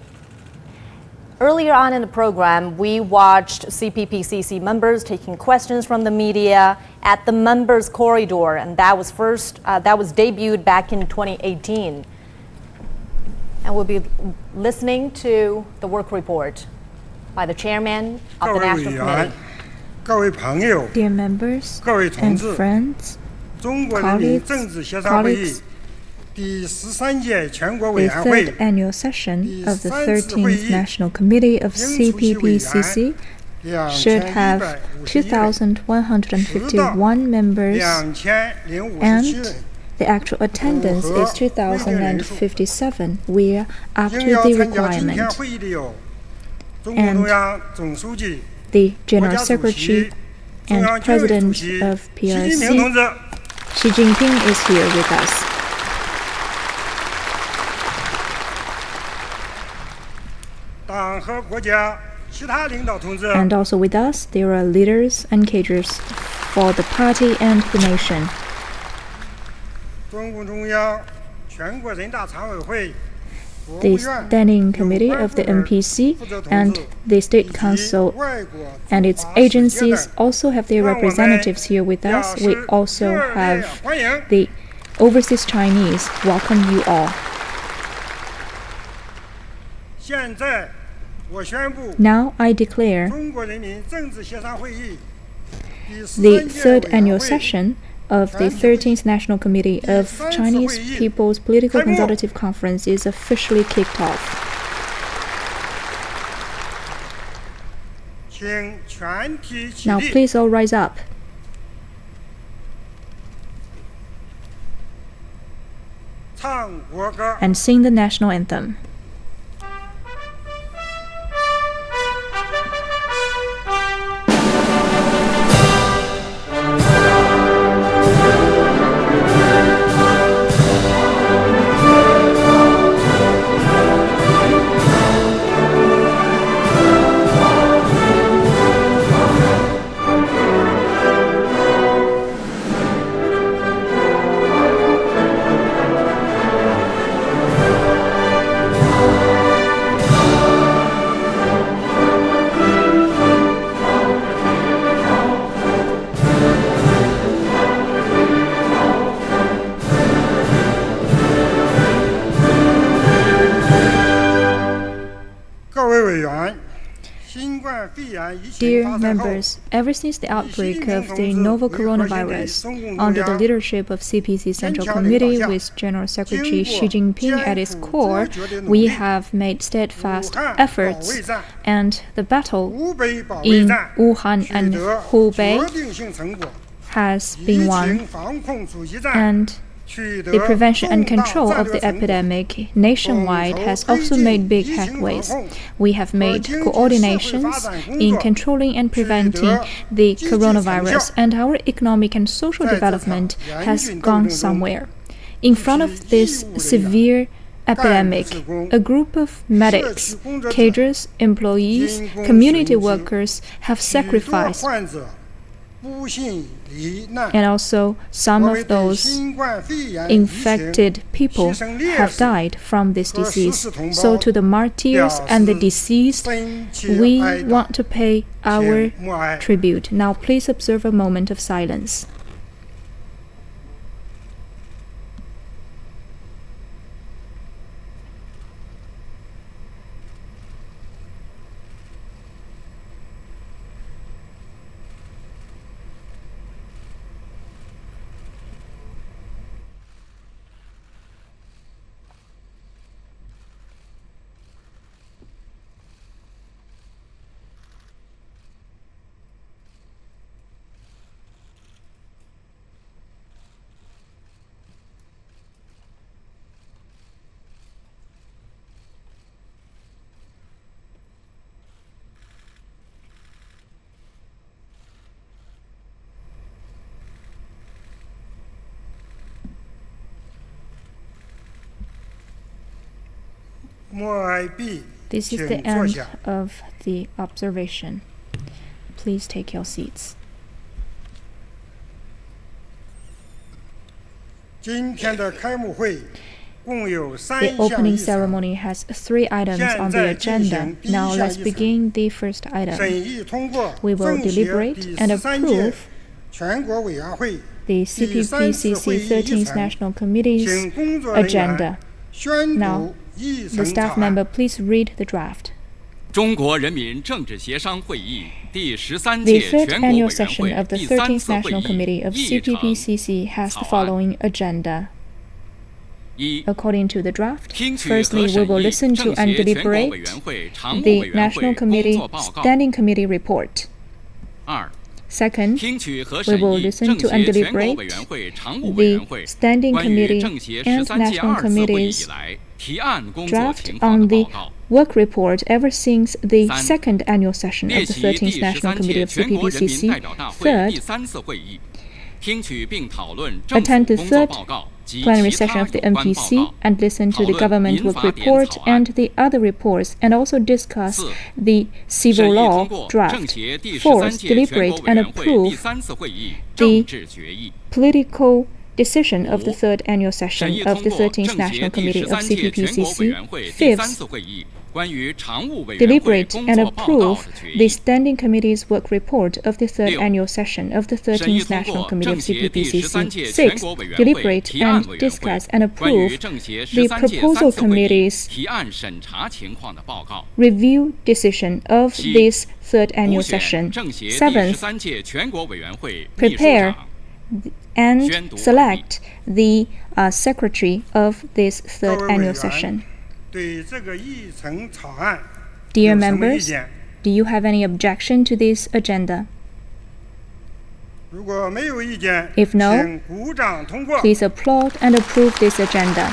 Earlier on in the program, we watched CPPCC members taking questions from the media at the members' corridor, and that was debuted back in 2018. And we'll be listening to the work report by the chairman of the National Committee. Dear members and friends, colleagues, the third annual session of the 13th National Committee of CPPCC should have 2,151 members, and the actual attendance is 2,057. We are up to the requirement. And the General Secretary and President of PRC, Xi Jinping, is here with us. And also with us, there are leaders and cadres for the party and the nation. The Standing Committee of the NPC and the State Council and its agencies also have their representatives here with us. We also have the overseas Chinese. Welcome you all. Now I declare the third annual session of the 13th National Committee of Chinese People's Political Consultative Conference is officially kicked off. Now please all rise up. And sing the national anthem. Dear members, ever since the outbreak of the novel coronavirus, under the leadership of CPC Central Committee with General Secretary Xi Jinping at its core, we have made steadfast efforts, and the battle in Wuhan and Hubei has been won, and the prevention and control of the epidemic nationwide has also made big headways. We have made coordinations in controlling and preventing the coronavirus, and our economic and social development has gone somewhere. In front of this severe epidemic, a group of medics, cadres, employees, community workers have sacrificed, and also some of those infected people have died from this disease. So to the martyrs and the deceased, we want to pay our tribute. Now please observe a moment of silence. This is the end of the observation. Please take your seats. The opening ceremony has 3 items on the agenda. Now let's begin the first item. We will deliberate and approve the CPPCC 13th National Committee's agenda. Now, the staff member, please read the draft. The 3rd annual session of the 13th National Committee of CPPCC has the following agenda. According to the draft, firstly, we will listen to and deliberate the National Committee Standing Committee report. Second, we will listen to and deliberate the Standing Committee and National Committee's draft on the work report ever since the 2nd annual session of the 13th National Committee of CPPCC. Third, attend the 3rd plenary session of the NPC and listen to the government work report and the other reports, and also discuss the civil law draft. Fourth, deliberate and approve the political decision of the 3rd annual session of the 13th National Committee of CPPCC. Fifth, deliberate and approve the Standing Committee's work report of the 3rd annual session of the 13th National Committee of CPPCC. Sixth, deliberate and discuss and approve the Proposal Committee's review decision of this 3rd annual session. Seventh, prepare and select the secretary of this 3rd annual session. Dear members, do you have any objection to this agenda? If no, please applaud and approve this agenda.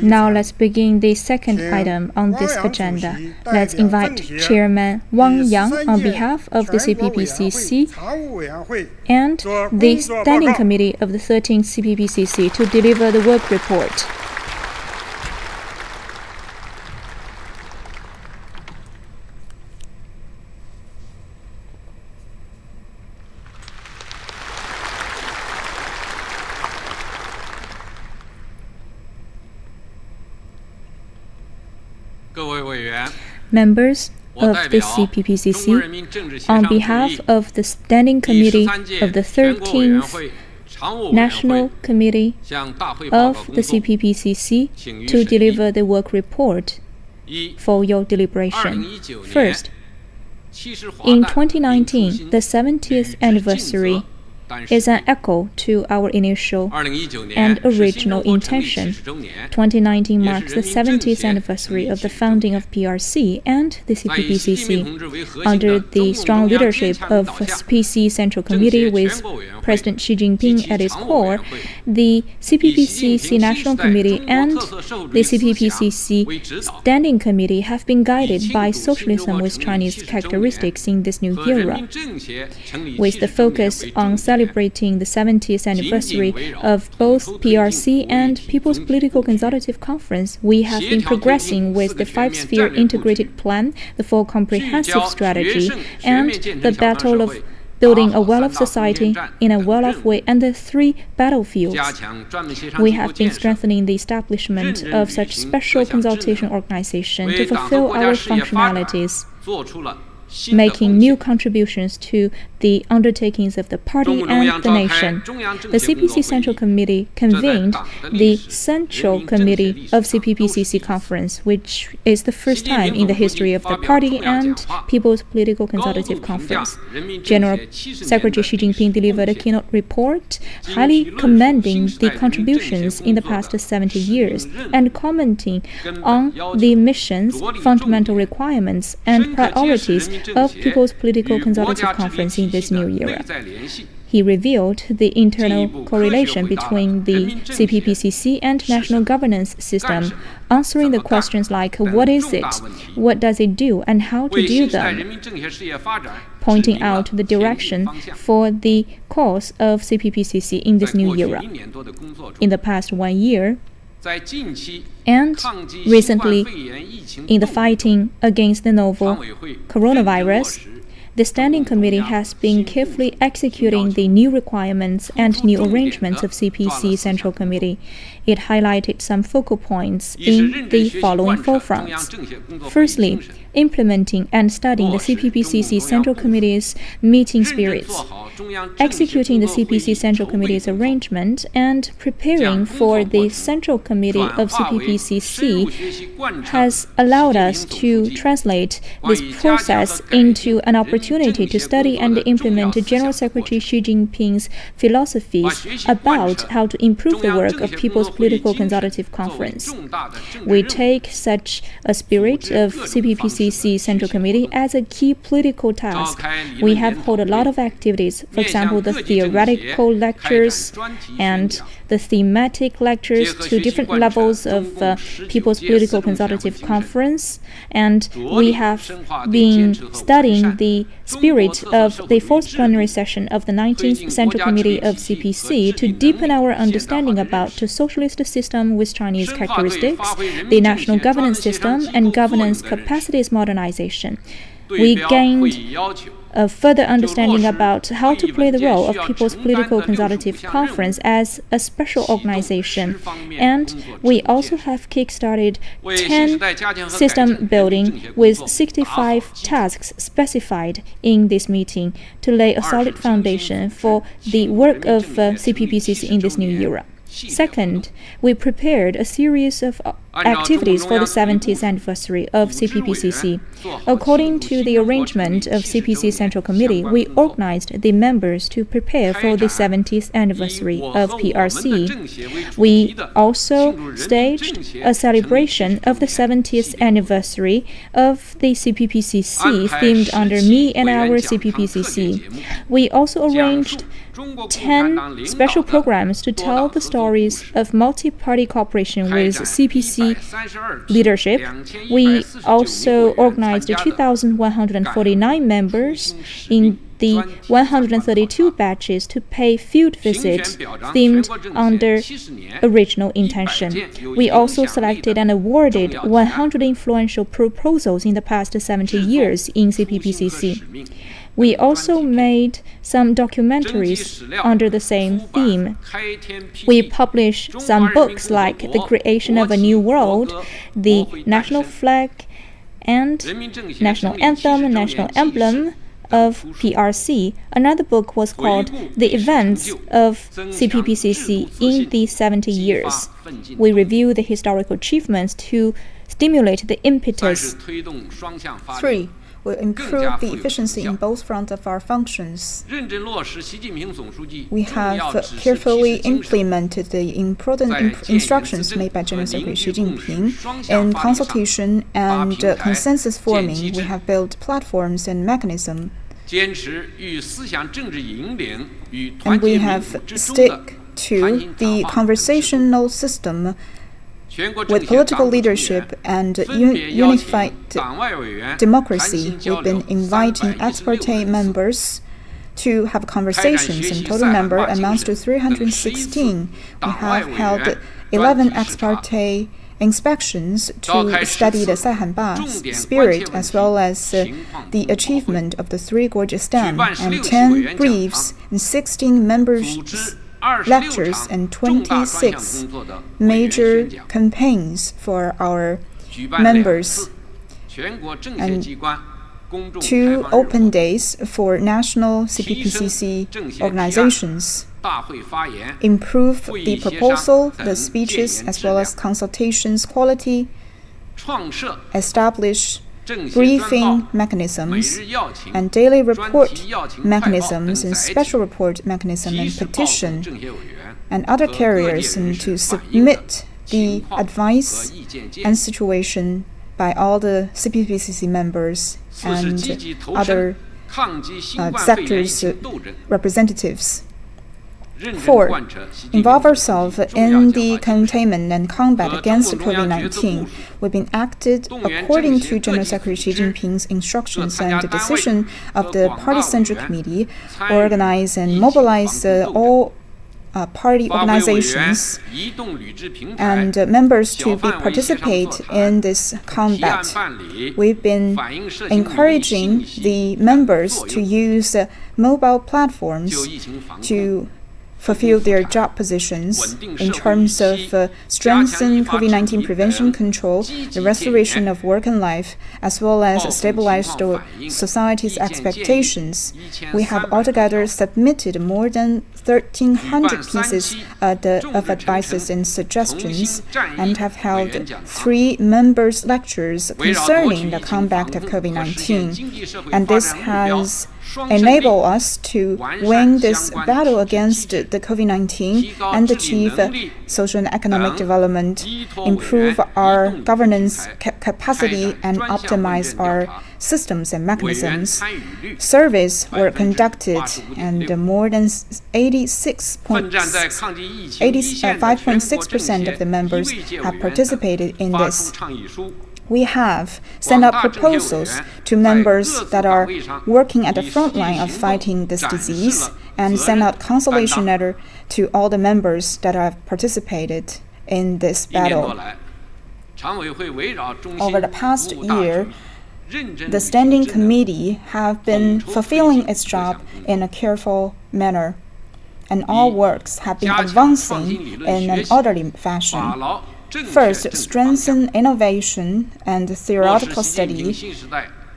Now let's begin the 2nd item on this agenda. Let's invite Chairman Wang Yang on behalf of the CPPCC and the Standing Committee of the 13th CPPCC to deliver the work report. Members of the CPPCC, on behalf of the Standing Committee of the 13th National Committee of the CPPCC, to deliver the work report for your deliberation. First, in 2019, the 70th anniversary is an echo to our initial and original intention. 2019 marks the 70th anniversary of the founding of PRC and the CPPCC. Under the strong leadership of PC Central Committee with President Xi Jinping at its core, the CPPCC National Committee and the CPPCC Standing Committee have been guided by socialism with Chinese characteristics in this new era. With the focus on celebrating the 70th anniversary of both PRC and People's Political Consultative Conference, we have been progressing with the five-sphere integrated plan, the four comprehensive strategy, and the battle of building a well-off society in a well-off way, and the three battlefields. We have been strengthening the establishment of such special consultation organization to fulfill our functionalities, making new contributions to the undertakings of the party and the nation. The CPC Central Committee convened the Central Committee of CPPCC Conference, which is the first time in the history of the party and People's Political Consultative Conference. General Secretary Xi Jinping delivered a keynote report highly commending the contributions in the past 70 years and commenting on the missions, fundamental requirements, and priorities of People's Political Consultative Conference in this new era. He revealed the internal correlation between the CPPCC and national governance system, answering the questions like what is it, what does it do, and how to do them, pointing out the direction for the course of CPPCC in this new era. In the past 1 year, and recently, in the fighting against the novel coronavirus, the Standing Committee has been carefully executing the new requirements and new arrangements of CPC Central Committee. It highlighted some focal points in the following four fronts. Firstly, implementing and studying the CPPCC Central Committee's meeting spirits, executing the CPC Central Committee's arrangement, and preparing for the Central Committee of CPPCC has allowed us to translate this process into an opportunity to study and implement General Secretary Xi Jinping's philosophies about how to improve the work of People's Political Consultative Conference. We take such a spirit of CPPCC Central Committee as a key political task. We have held a lot of activities, for example, the theoretical lectures and the thematic lectures to different levels of People's Political Consultative Conference, and we have been studying the spirit of the fourth plenary session of the 19th Central Committee of CPC to deepen our understanding about the socialist system with Chinese characteristics, the national governance system, and governance capacities modernization. We gained a further understanding about how to play the role of People's Political Consultative Conference as a special organization. And we also have kick-started 10 system building with 65 tasks specified in this meeting to lay a solid foundation for the work of CPPCC in this new era. Second, we prepared a series of activities for the 70th anniversary of CPPCC. According to the arrangement of CPC Central Committee, we organized the members to prepare for the 70th anniversary of PRC. We also staged a celebration of the 70th anniversary of the CPPCC themed under Me and Our CPPCC. We also arranged 10 special programs to tell the stories of multi-party cooperation with CPC leadership. We also organized 2,149 members in the 132 batches to pay field visits themed under original intention. We also selected and awarded 100 influential proposals in the past 70 years in CPPCC. We also made some documentaries under the same theme. We published some books like The Creation of a New World, The National Flag and National Anthem and National Emblem of PRC. Another book was called The Events of CPPCC in the 70 Years. We review the historical achievements to stimulate the impetus. 3. will improve the efficiency in both fronts of our functions. We have carefully implemented the important instructions made by General Secretary Xi Jinping. In consultation and consensus forming, we have built platforms and mechanisms. And we have stick to the conversational system with political leadership and unified democracy. We've been inviting ex parte members to have conversations, and total number amounts to 316. We have held 11 ex parte inspections to study the Saihanba spirit as well as the achievement of the Three Gorges Dam, and 10 briefs and 16 members' lectures and 26 major campaigns for our members, and 2 open days for national CPPCC organizations. Improve the proposal, the speeches, as well as consultations quality, establish briefing mechanisms and daily report mechanisms and special report mechanism and petition and other carriers, and to submit the advice and situation by all the CPPCC members and other sectors representatives. 4. Involve ourselves in the containment and combat against COVID-19. We've been acted according to General Secretary Xi Jinping's instructions and the decision of the Party Central Committee, organize and mobilize all party organizations and members to participate in this combat. We've been encouraging the members to use mobile platforms to fulfill their job positions in terms of strengthen COVID-19 prevention control, the restoration of work and life, as well as stabilize the society's expectations. We have altogether submitted more than 1,300 pieces of advices and suggestions, and have held 3 members' lectures concerning the combat of COVID-19. And this has enable us to win this battle against the COVID-19 and achieve social and economic development, improve our governance capacity, and optimize our systems and mechanisms. Surveys were conducted, and more than 85.6% of the members have participated in this. We have sent out proposals to members that are working at the front line of fighting this disease, and sent out consolation letter to all the members that have participated in this battle. Over the past year, the Standing Committee have been fulfilling its job in a careful manner, and all works have been advancing in an orderly fashion. First, strengthen innovation and theoretical study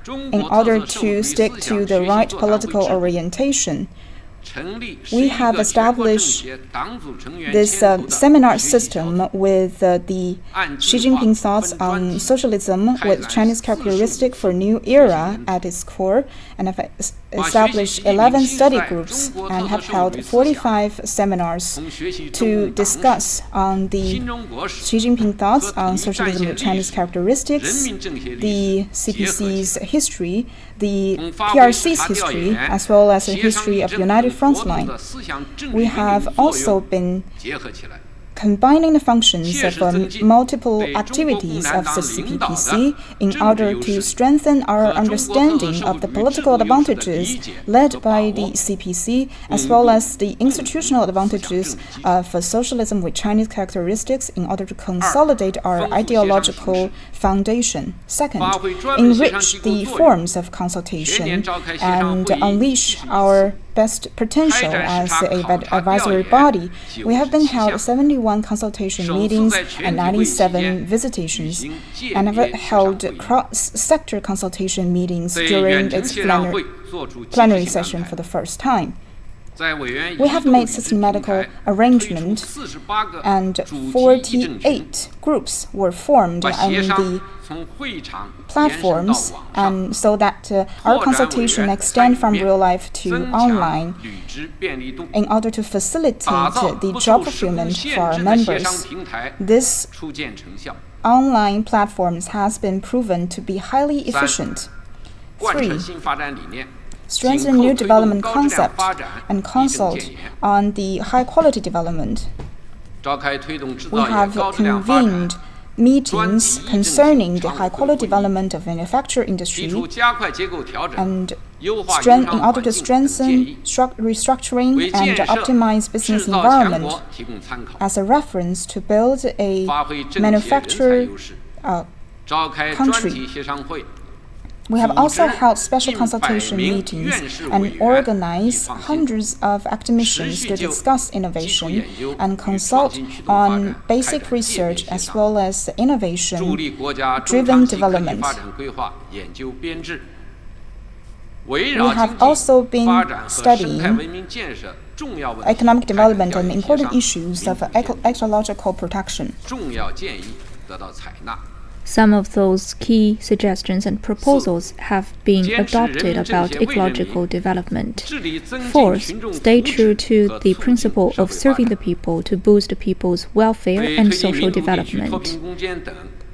in order to stick to the right political orientation. We have established this seminar system with the Xi Jinping thoughts on socialism with Chinese characteristic for new era at its core, and have established 11 study groups and have held 45 seminars to discuss on the Xi Jinping thoughts on socialism with Chinese characteristics, the CPC's history, the PRC's history, as well as the history of United Front Line. We have also been combining the functions of multiple activities of the CPPC in order to strengthen our understanding of the political advantages led by the CPC, as well as the institutional advantages of socialism with Chinese characteristics, in order to consolidate our ideological foundation. Second, enrich the forms of consultation and unleash our best potential as an advisory body. We have been held 71 consultation meetings and 97 visitations, and have held cross-sector consultation meetings during its plenary session for the first time. We have made systematical arrangement, and 48 groups were formed on the platforms, and so that our consultation extend from real life to online in order to facilitate the job fulfillment for our members. This online platforms has been proven to be highly efficient. 3. Strengthen new development concept and consult on the high-quality development. We have convened meetings concerning the high-quality development of manufacturing industry and in order to strengthen restructuring and optimize business environment as a reference to build a manufacturing country. We have also held special consultation meetings and organized hundreds of academicians to discuss innovation and consult on basic research as well as innovation-driven development. We have also been studying economic development and important issues of ecological protection. Some of those key suggestions and proposals have been adopted about ecological development. 4th, stay true to the principle of serving the people to boost the people's welfare and social development.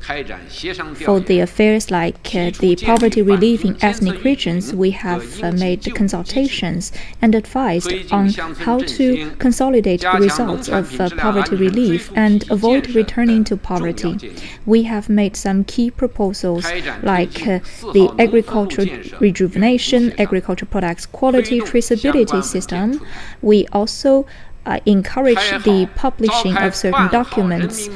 For the affairs like the poverty relief in ethnic regions, we have made consultations and advised on how to consolidate the results of poverty relief and avoid returning to poverty. We have made some key proposals like the agricultural rejuvenation, agricultural products quality traceability system. We also encourage the publishing of certain documents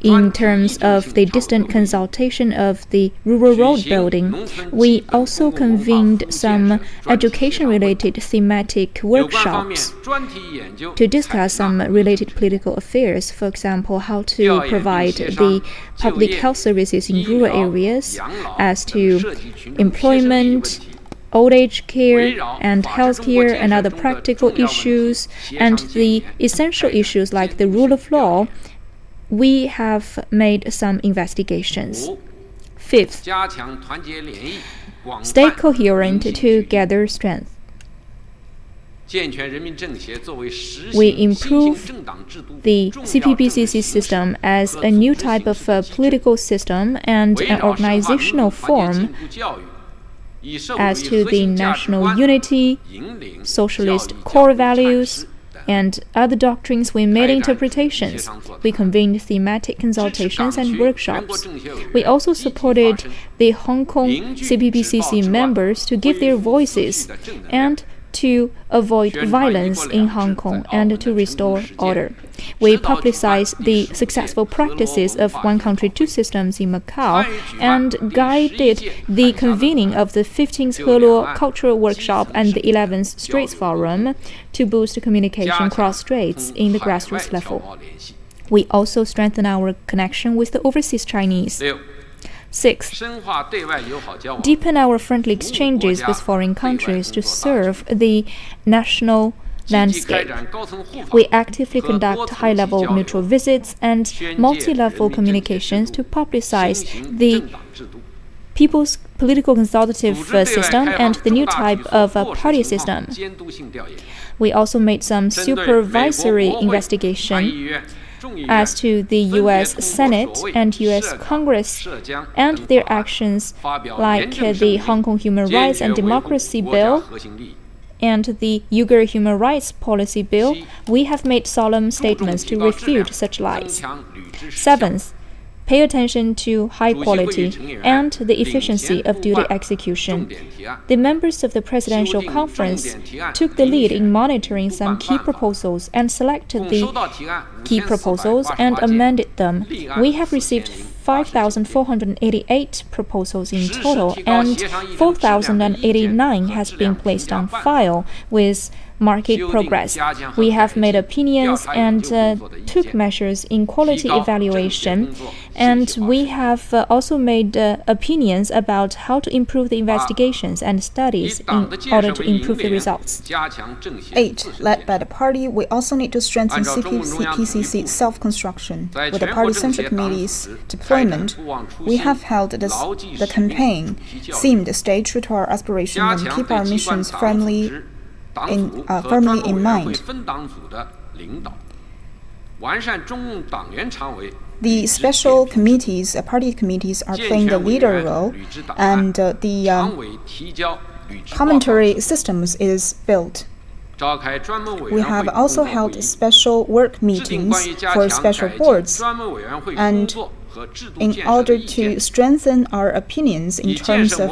in terms of the distant consultation of the rural road building. We also convened some education-related thematic workshops to discuss some related political affairs, for example, how to provide the public health services in rural areas, as to employment, old age care and health care and other practical issues, and the essential issues like the rule of law. We have made some investigations. 5th, stay coherent to gather strength. We improved the CPPCC system as a new type of political system and an organizational form as to the national unity, socialist core values, and other doctrines. We made interpretations. We convened thematic consultations and workshops. We also supported the Hong Kong CPPCC members to give their voices and to avoid violence in Hong Kong and to restore order. We publicized the successful practices of one country, two systems in Macau and guided the convening of the 15th Heluo Cultural Workshop and the 11th Straits Forum to boost communication cross straits in the grassroots level. We also strengthened our connection with the overseas Chinese. 6th, deepen our friendly exchanges with foreign countries to serve the national landscape. We actively conduct high-level mutual visits and multi-level communications to publicize the People's Political Consultative system and the new type of party system. We also made some supervisory investigation as to the U.S. Senate and U.S. Congress and their actions like the Hong Kong Human Rights and Democracy Bill and the Uyghur Human Rights Policy Bill. We have made solemn statements to refute such lies. 7th, pay attention to high quality and the efficiency of duty execution. The members of the Presidential Conference took the lead in monitoring some key proposals and selected the key proposals and amended them. We have received 5,488 proposals in total, and 4,089 has been placed on file with market progress. We have made opinions and took measures in quality evaluation, and we have also made opinions about how to improve the investigations and studies in order to improve the results. 8. Led by the party, we also need to strengthen CPPCC self-construction. With the Party Central Committee's deployment, we have held the campaign themed Stay True to Our Aspiration and Keep Our Missions firmly in mind. The special committees, party committees, are playing the leader role, and the commentary systems is built. We have also held special work meetings for special boards, and in order to strengthen our opinions in terms of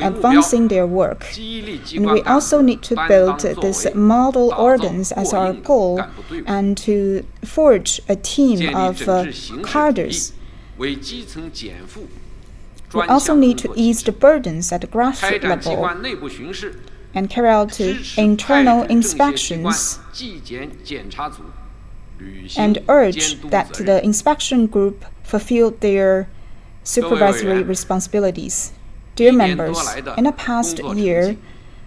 advancing their work. And we also need to build these model organs as our goal and to forge a team of cadres. We also need to ease the burdens at the grassroots level and carry out internal inspections and urge that the inspection group fulfill their supervisory responsibilities. Dear members, in the past year,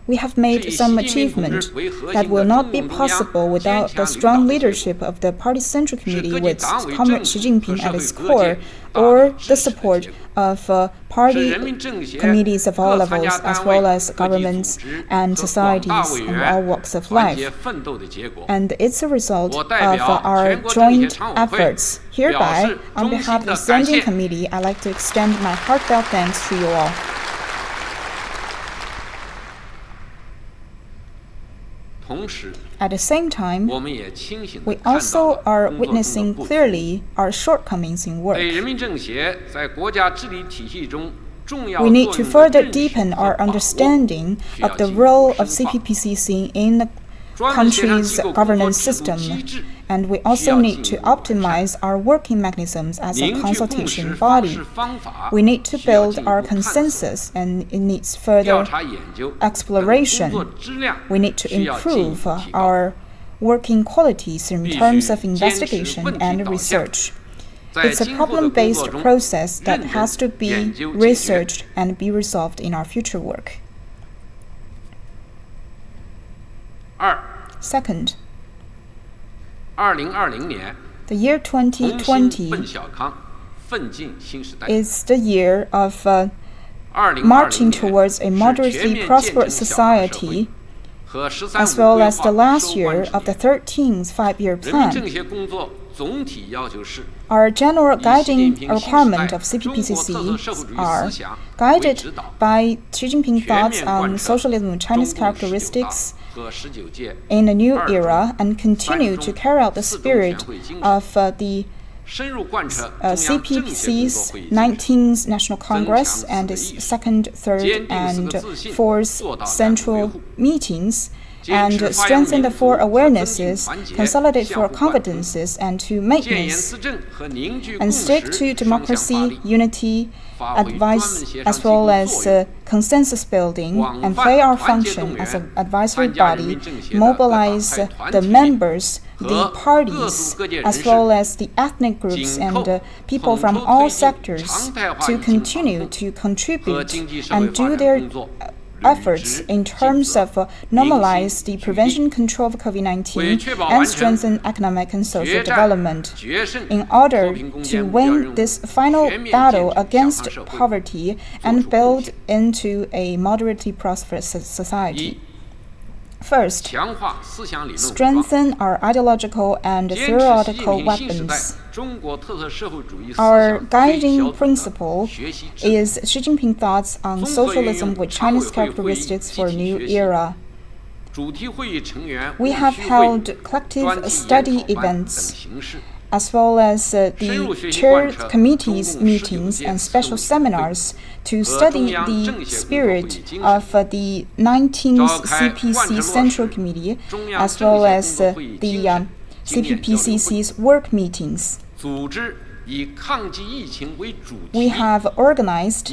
we have made some achievement that will not be possible without the strong leadership of the Party Central Committee with Comrade Xi Jinping at its core, or the support of party committees of all levels, as well as governments and societies in all walks of life. And it's a result of our joint efforts. Hereby, on behalf of the Standing Committee, I'd like to extend my heartfelt thanks to you all. At the same time, we also are witnessing clearly our shortcomings in work. We need to further deepen our understanding of the role of CPPCC in the country's governance system, and we also need to optimize our working mechanisms as a consultation body. We need to build our consensus, and it needs further exploration. We need to improve our working qualities in terms of investigation and research. It's a problem-based process that has to be researched and be resolved in our future work. Second, the year 2020 is the year of marching towards a moderately prosperous society, as well as the last year of the 13th five-year plan. Our general guiding requirement of CPPCC are guided by Xi Jinping's thoughts on socialism and Chinese characteristics in a new era, and continue to carry out the spirit of the CPPC's 19th National Congress and its 2nd, 3rd, and 4th Central Meetings, and strengthen the four awarenesses, consolidate four competences, and to maintenance, and stick to democracy, unity, advice, as well as consensus building, and play our function as an advisory body, mobilize the members, the parties, as well as the ethnic groups and people from all sectors to continue to contribute and do their efforts in terms of normalize the prevention control of COVID-19 and strengthen economic and social development. In order to win this final battle against poverty and build into a moderately prosperous society. First, strengthen our ideological and theoretical weapons. Our guiding principle is Xi Jinping's thoughts on socialism with Chinese characteristics for a new era. We have held collective study events, as well as the chair committees meetings and special seminars to study the spirit of the 19th CPC Central Committee, as well as the CPPCC's work meetings. We have organized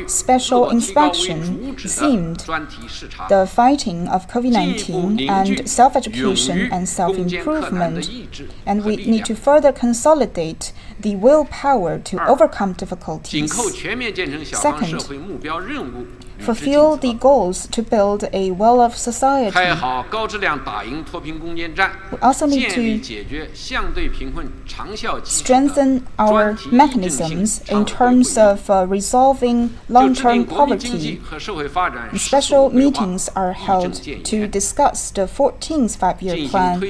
special inspection themed the fighting of COVID-19 and self-education and self-improvement. And we need to further consolidate the willpower to overcome difficulties. Second, fulfill the goals to build a well-off society. We also need to strengthen our mechanisms in terms of resolving long-term poverty. Special meetings are held to discuss the 14th five-year plan,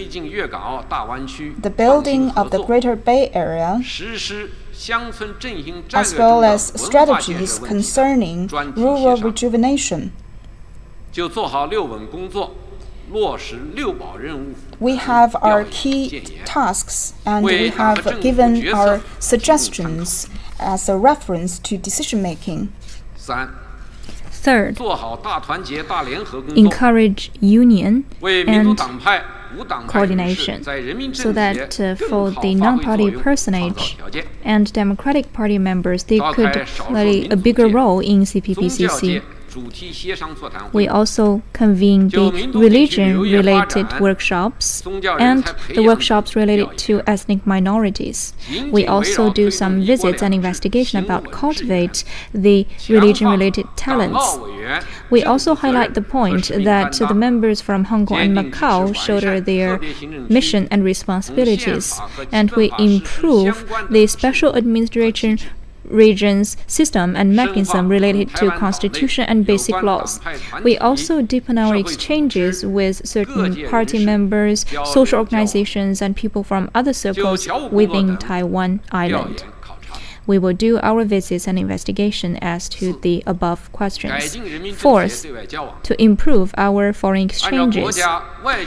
the building of the Greater Bay Area, as well as strategies concerning rural rejuvenation. We have our key tasks and we have given our suggestions as a reference to decision-making. Third, encourage union and coordination so that for the non-party personage and Democratic Party members, they could play a bigger role in CPPCC. We also convene the religion-related workshops and the workshops related to ethnic minorities. We also do some visits and investigation about cultivate the religion-related talents. We also highlight the point that the members from Hong Kong and Macau shoulder their mission and responsibilities, and we improve the special administration regions system and mechanism related to constitution and basic laws. We also deepen our exchanges with certain party members, social organizations, and people from other circles within Taiwan Island. We will do our visits and investigation as to the above questions. Fourth, to improve our foreign exchanges.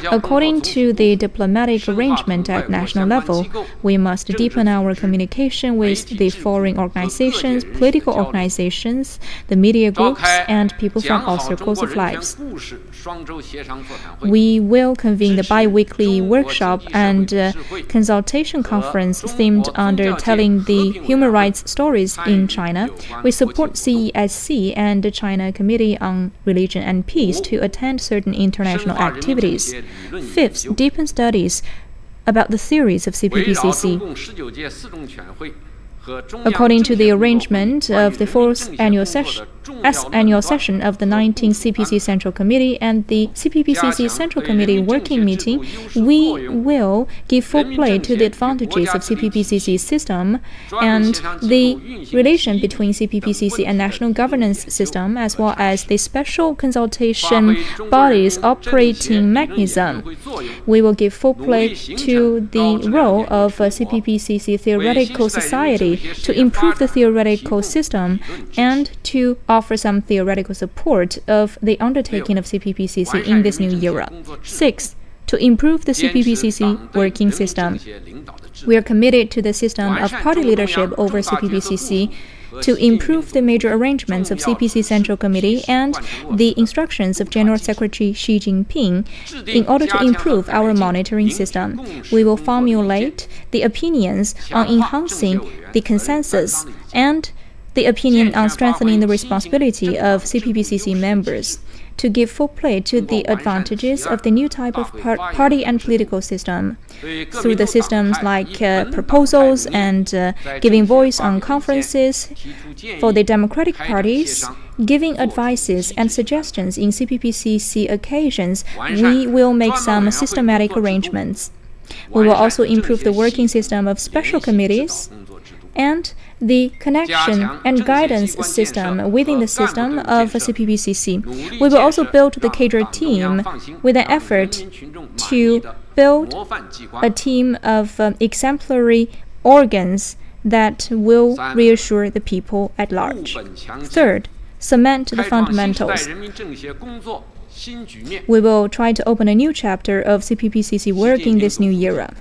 According to the diplomatic arrangement at national level, we must deepen our communication with the foreign organizations, political organizations, the media groups, and people from all circles of life. We will convene the bi-weekly workshop and consultation conference themed under telling the human rights stories in China. We support CESC and the China Committee on Religion and Peace to attend certain international activities. Fifth, deepen studies about the theories of CPPCC. According to the arrangement of the fourth annual session of the 19th CPC Central Committee and the CPPCC Central Committee working meeting, we will give full play to the advantages of CPPCC system and the relation between CPPCC and national governance system, as well as the special consultation bodies operating mechanism. We will give full play to the role of CPPCC Theoretical Society to improve the theoretical system and to offer some theoretical support of the undertaking of CPPCC in this new era. Sixth, to improve the CPPCC working system. We are committed to the system of party leadership over CPPCC to improve the major arrangements of CPC Central Committee and the instructions of General Secretary Xi Jinping in order to improve our monitoring system. We will formulate the opinions on enhancing the consensus and the opinion on strengthening the responsibility of CPPCC members to give full play to the advantages of the new type of party and political system through the systems like proposals and giving voice on conferences. For the democratic parties, giving advices and suggestions in CPPCC occasions, we will make some systematic arrangements. We will also improve the working system of special committees and the connection and guidance system within the system of CPPCC. We will also build the cadre team with an effort to build a team of exemplary organs that will reassure the people at large. Third, cement the fundamentals. We will try to open a new chapter of CPPCC work in this new era.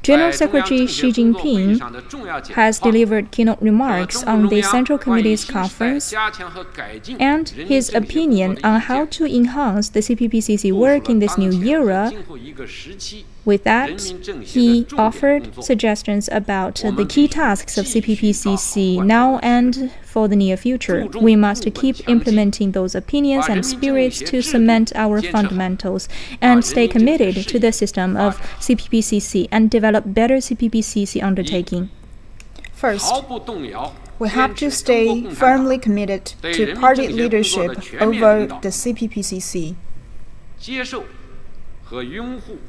General Secretary Xi Jinping has delivered keynote remarks on the Central Committee's conference and his opinion on how to enhance the CPPCC work in this new era. With that, he offered suggestions about the key tasks of CPPCC now and for the near future. We must keep implementing those opinions and spirits to cement our fundamentals and stay committed to the system of CPPCC and develop better CPPCC undertaking. First, we have to stay firmly committed to party leadership over the CPPCC.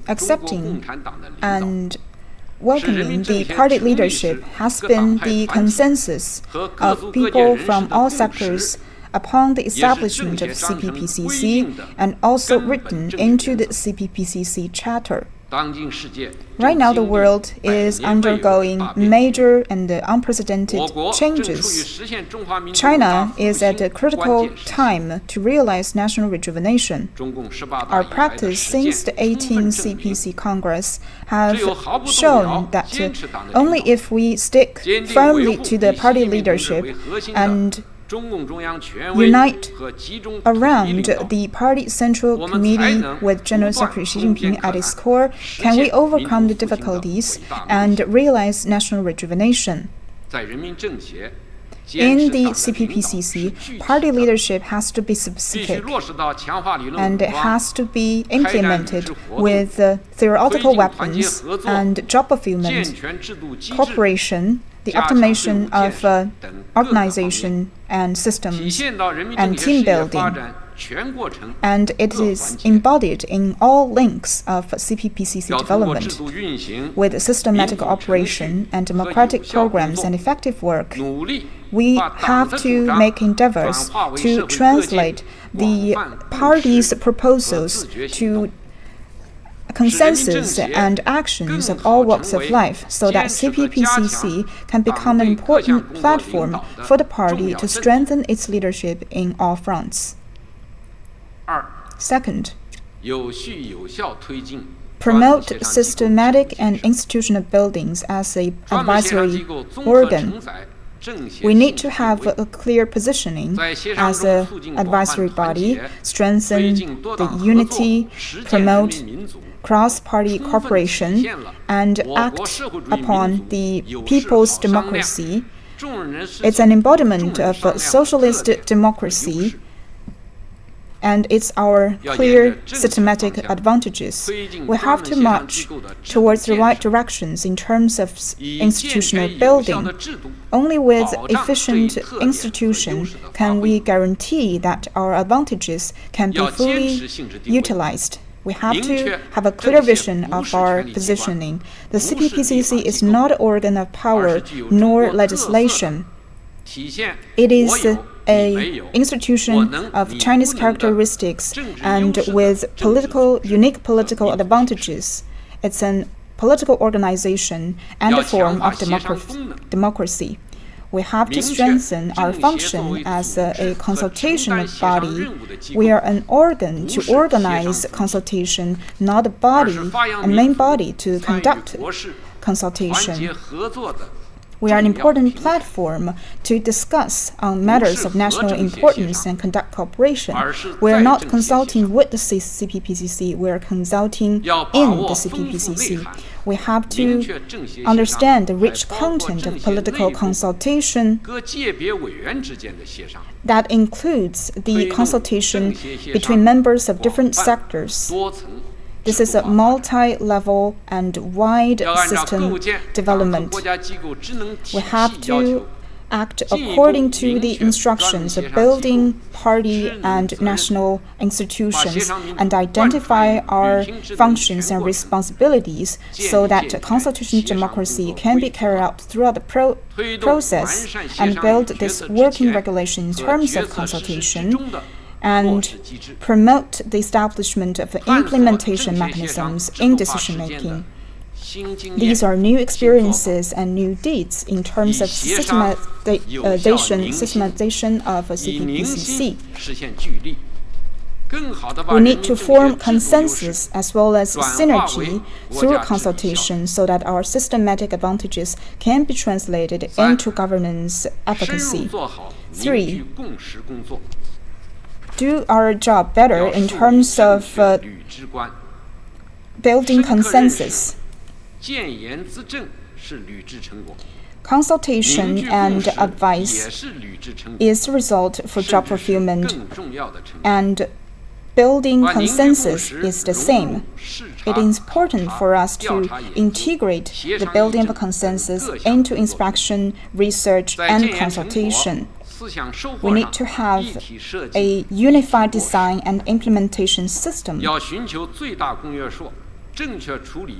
Accepting and welcoming the party leadership has been the consensus of people from all sectors upon the establishment of CPPCC and also written into the CPPCC Charter. Right now, the world is undergoing major and unprecedented changes. China is at a critical time to realize national rejuvenation. Our practice since the 18th CPC Congress have shown that only if we stick firmly to the party leadership and unite around the Party Central Committee with General Secretary Xi Jinping at its core, can we overcome the difficulties and realize national rejuvenation. In the CPPCC, party leadership has to be specific and it has to be implemented with theoretical weapons and job fulfillment, cooperation, the automation of organization and systems, and team building. And it is embodied in all links of CPPCC development. With systematic operation and democratic programs and effective work, we have to make endeavors to translate the party's proposals to consensus and actions of all walks of life so that CPPCC can become an important platform for the party to strengthen its leadership in all fronts. Second, promote systematic and institutional buildings as an advisory organ. We need to have a clear positioning as an advisory body, strengthen the unity, promote cross-party cooperation, and act upon the people's democracy. It's an embodiment of socialist democracy, and it's our clear systematic advantages. We have to march towards the right directions in terms of institutional building. Only with efficient institutions can we guarantee that our advantages can be fully utilized. We have to have a clear vision of our positioning. The CPPCC is not an organ of power nor legislation. It is an institution of Chinese characteristics and with unique political advantages. It's a political organization and a form of democracy. We have to strengthen our function as a consultation body. We are an organ to organize consultation, not a body, a main body to conduct consultation. We are an important platform to discuss on matters of national importance and conduct cooperation. We are not consulting with the CPPCC, we are consulting in the CPPCC. We have to understand the rich content of political consultation that includes the consultation between members of different sectors. This is a multi-level and wide system development. We have to act according to the instructions of building party and national institutions and identify our functions and responsibilities so that consultation democracy can be carried out throughout the process and build this working regulation in terms of consultation and promote the establishment of implementation mechanisms in decision-making. These are new experiences and new deeds in terms of systematization of CPPCC. We need to form consensus as well as synergy through consultation so that our systematic advantages can be translated into governance efficacy. 3. Do our job better in terms of building consensus. Consultation and advice is the result for job fulfillment, and building consensus is the same. It is important for us to integrate the building of a consensus into inspection, research, and consultation. We need to have a unified design and implementation system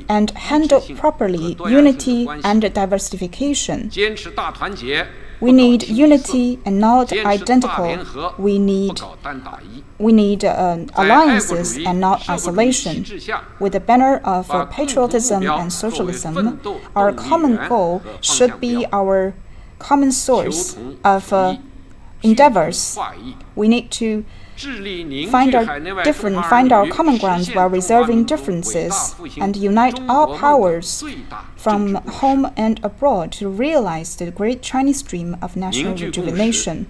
and handle properly unity and diversification. We need unity and not identical. We need alliances and not isolation. With the banner of patriotism and socialism, our common goal should be our common source of endeavors. We need to find our common grounds while reserving differences and unite all powers from home and abroad to realize the great Chinese dream of national rejuvenation.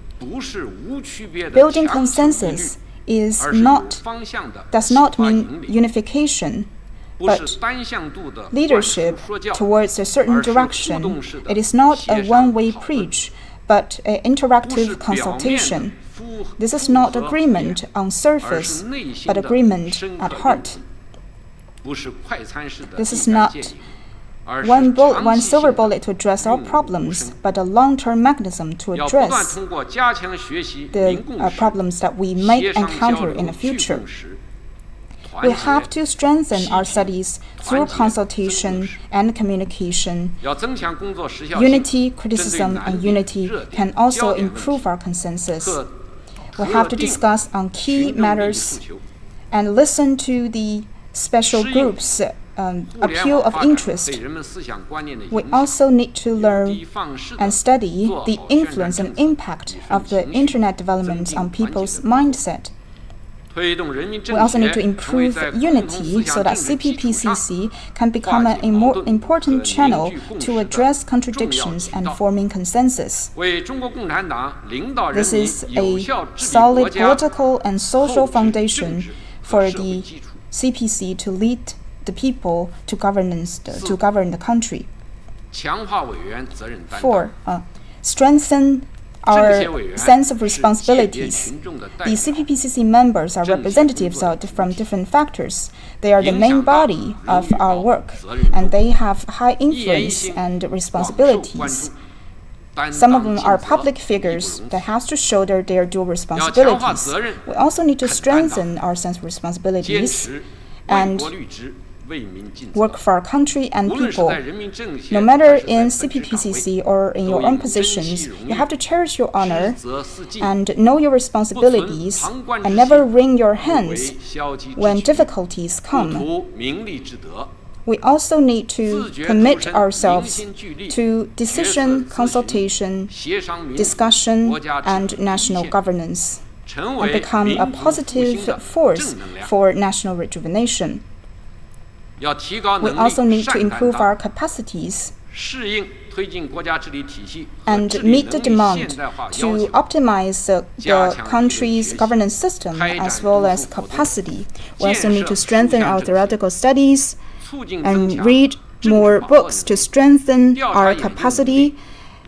Building consensus does not mean unification, but leadership towards a certain direction. It is not a one-way preach, but an interactive consultation. This is not agreement on surface, but agreement at heart. This is not one silver bullet to address our problems, but a long-term mechanism to address the problems that we might encounter in the future. We have to strengthen our studies through consultation and communication. Unity, criticism, and unity can also improve our consensus. We have to discuss on key matters and listen to the special groups' appeal of interest. We also need to learn and study the influence and impact of the internet developments on people's mindset. We also need to improve unity so that CPPCC can become a more important channel to address contradictions and forming consensus. This is a solid political and social foundation for the CPC to lead the people to govern the country. 4. Strengthen our sense of responsibilities. The CPPCC members are representatives from different factors. They are the main body of our work, and they have high influence and responsibilities. Some of them are public figures that have to shoulder their dual responsibilities. We also need to strengthen our sense of responsibilities and work for our country and people. No matter in CPPCC or in your own positions, you have to cherish your honor and know your responsibilities and never wring your hands when difficulties come. We also need to commit ourselves to decision, consultation, discussion, and national governance, and become a positive force for national rejuvenation. We also need to improve our capacities and meet the demand to optimize the country's governance system as well as capacity. We also need to strengthen our theoretical studies and read more books to strengthen our capacity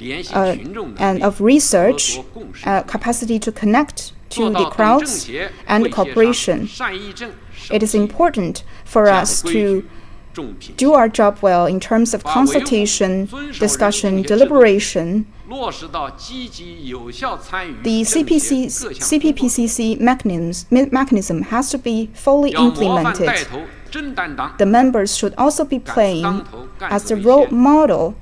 and of research, capacity to connect to the crowds and cooperation. It is important for us to do our job well in terms of consultation, discussion, deliberation. The CPPCC mechanism has to be fully implemented. The members should also be playing as the role model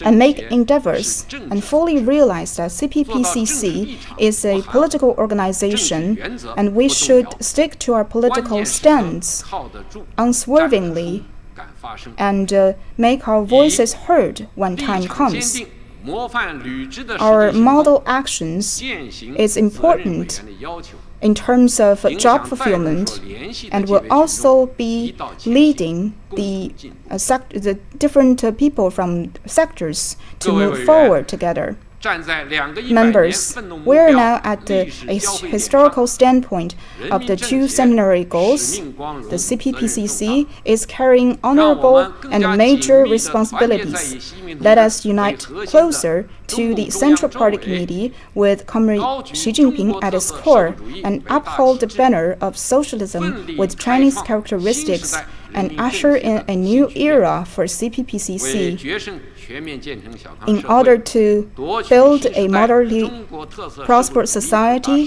and make endeavors and fully realize that CPPCC is a political organization and we should stick to our political stance unswervingly and make our voices heard when time comes. Our model actions is important in terms of job fulfillment, and will also be leading the different people from sectors to move forward together. Members, we are now at a historical standpoint of the two centenary goals. The CPPCC is carrying honorable and major responsibilities. Let us unite closer to the Central Party Committee with Comrade Xi Jinping at its core and uphold the banner of socialism with Chinese characteristics and usher in a new era for CPPCC. In order to build a moderately prosperous society,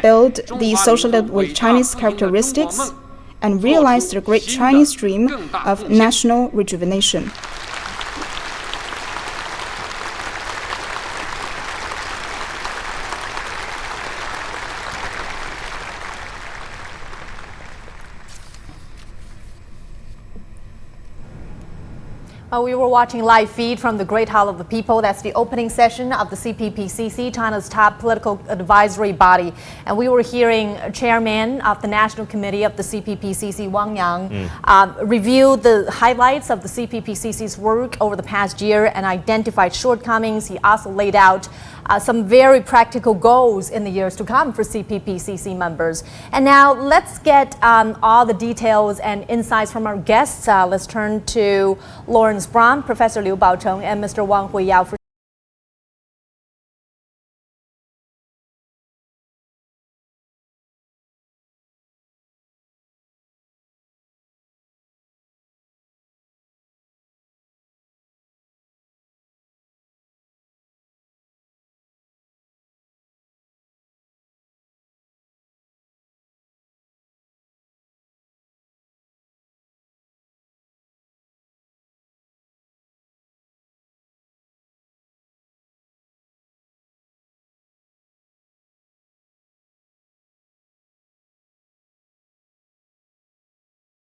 build the socialism with Chinese characteristics, and realize the great Chinese dream of national rejuvenation. We were watching live feed from the Great Hall of the People. That's the opening session of the CPPCC, China's top political advisory body. And we were hearing chairman of the National Committee of the CPPCC, Wang Yang, review the highlights of the CPPCC's work over the past year and identified shortcomings. He also laid out some very practical goals in the years to come for CPPCC members. And now let's get all the details and insights from our guests. Let's turn to Lawrence Braun, Professor Liu Baocheng, and Mr. Wang Huiyao for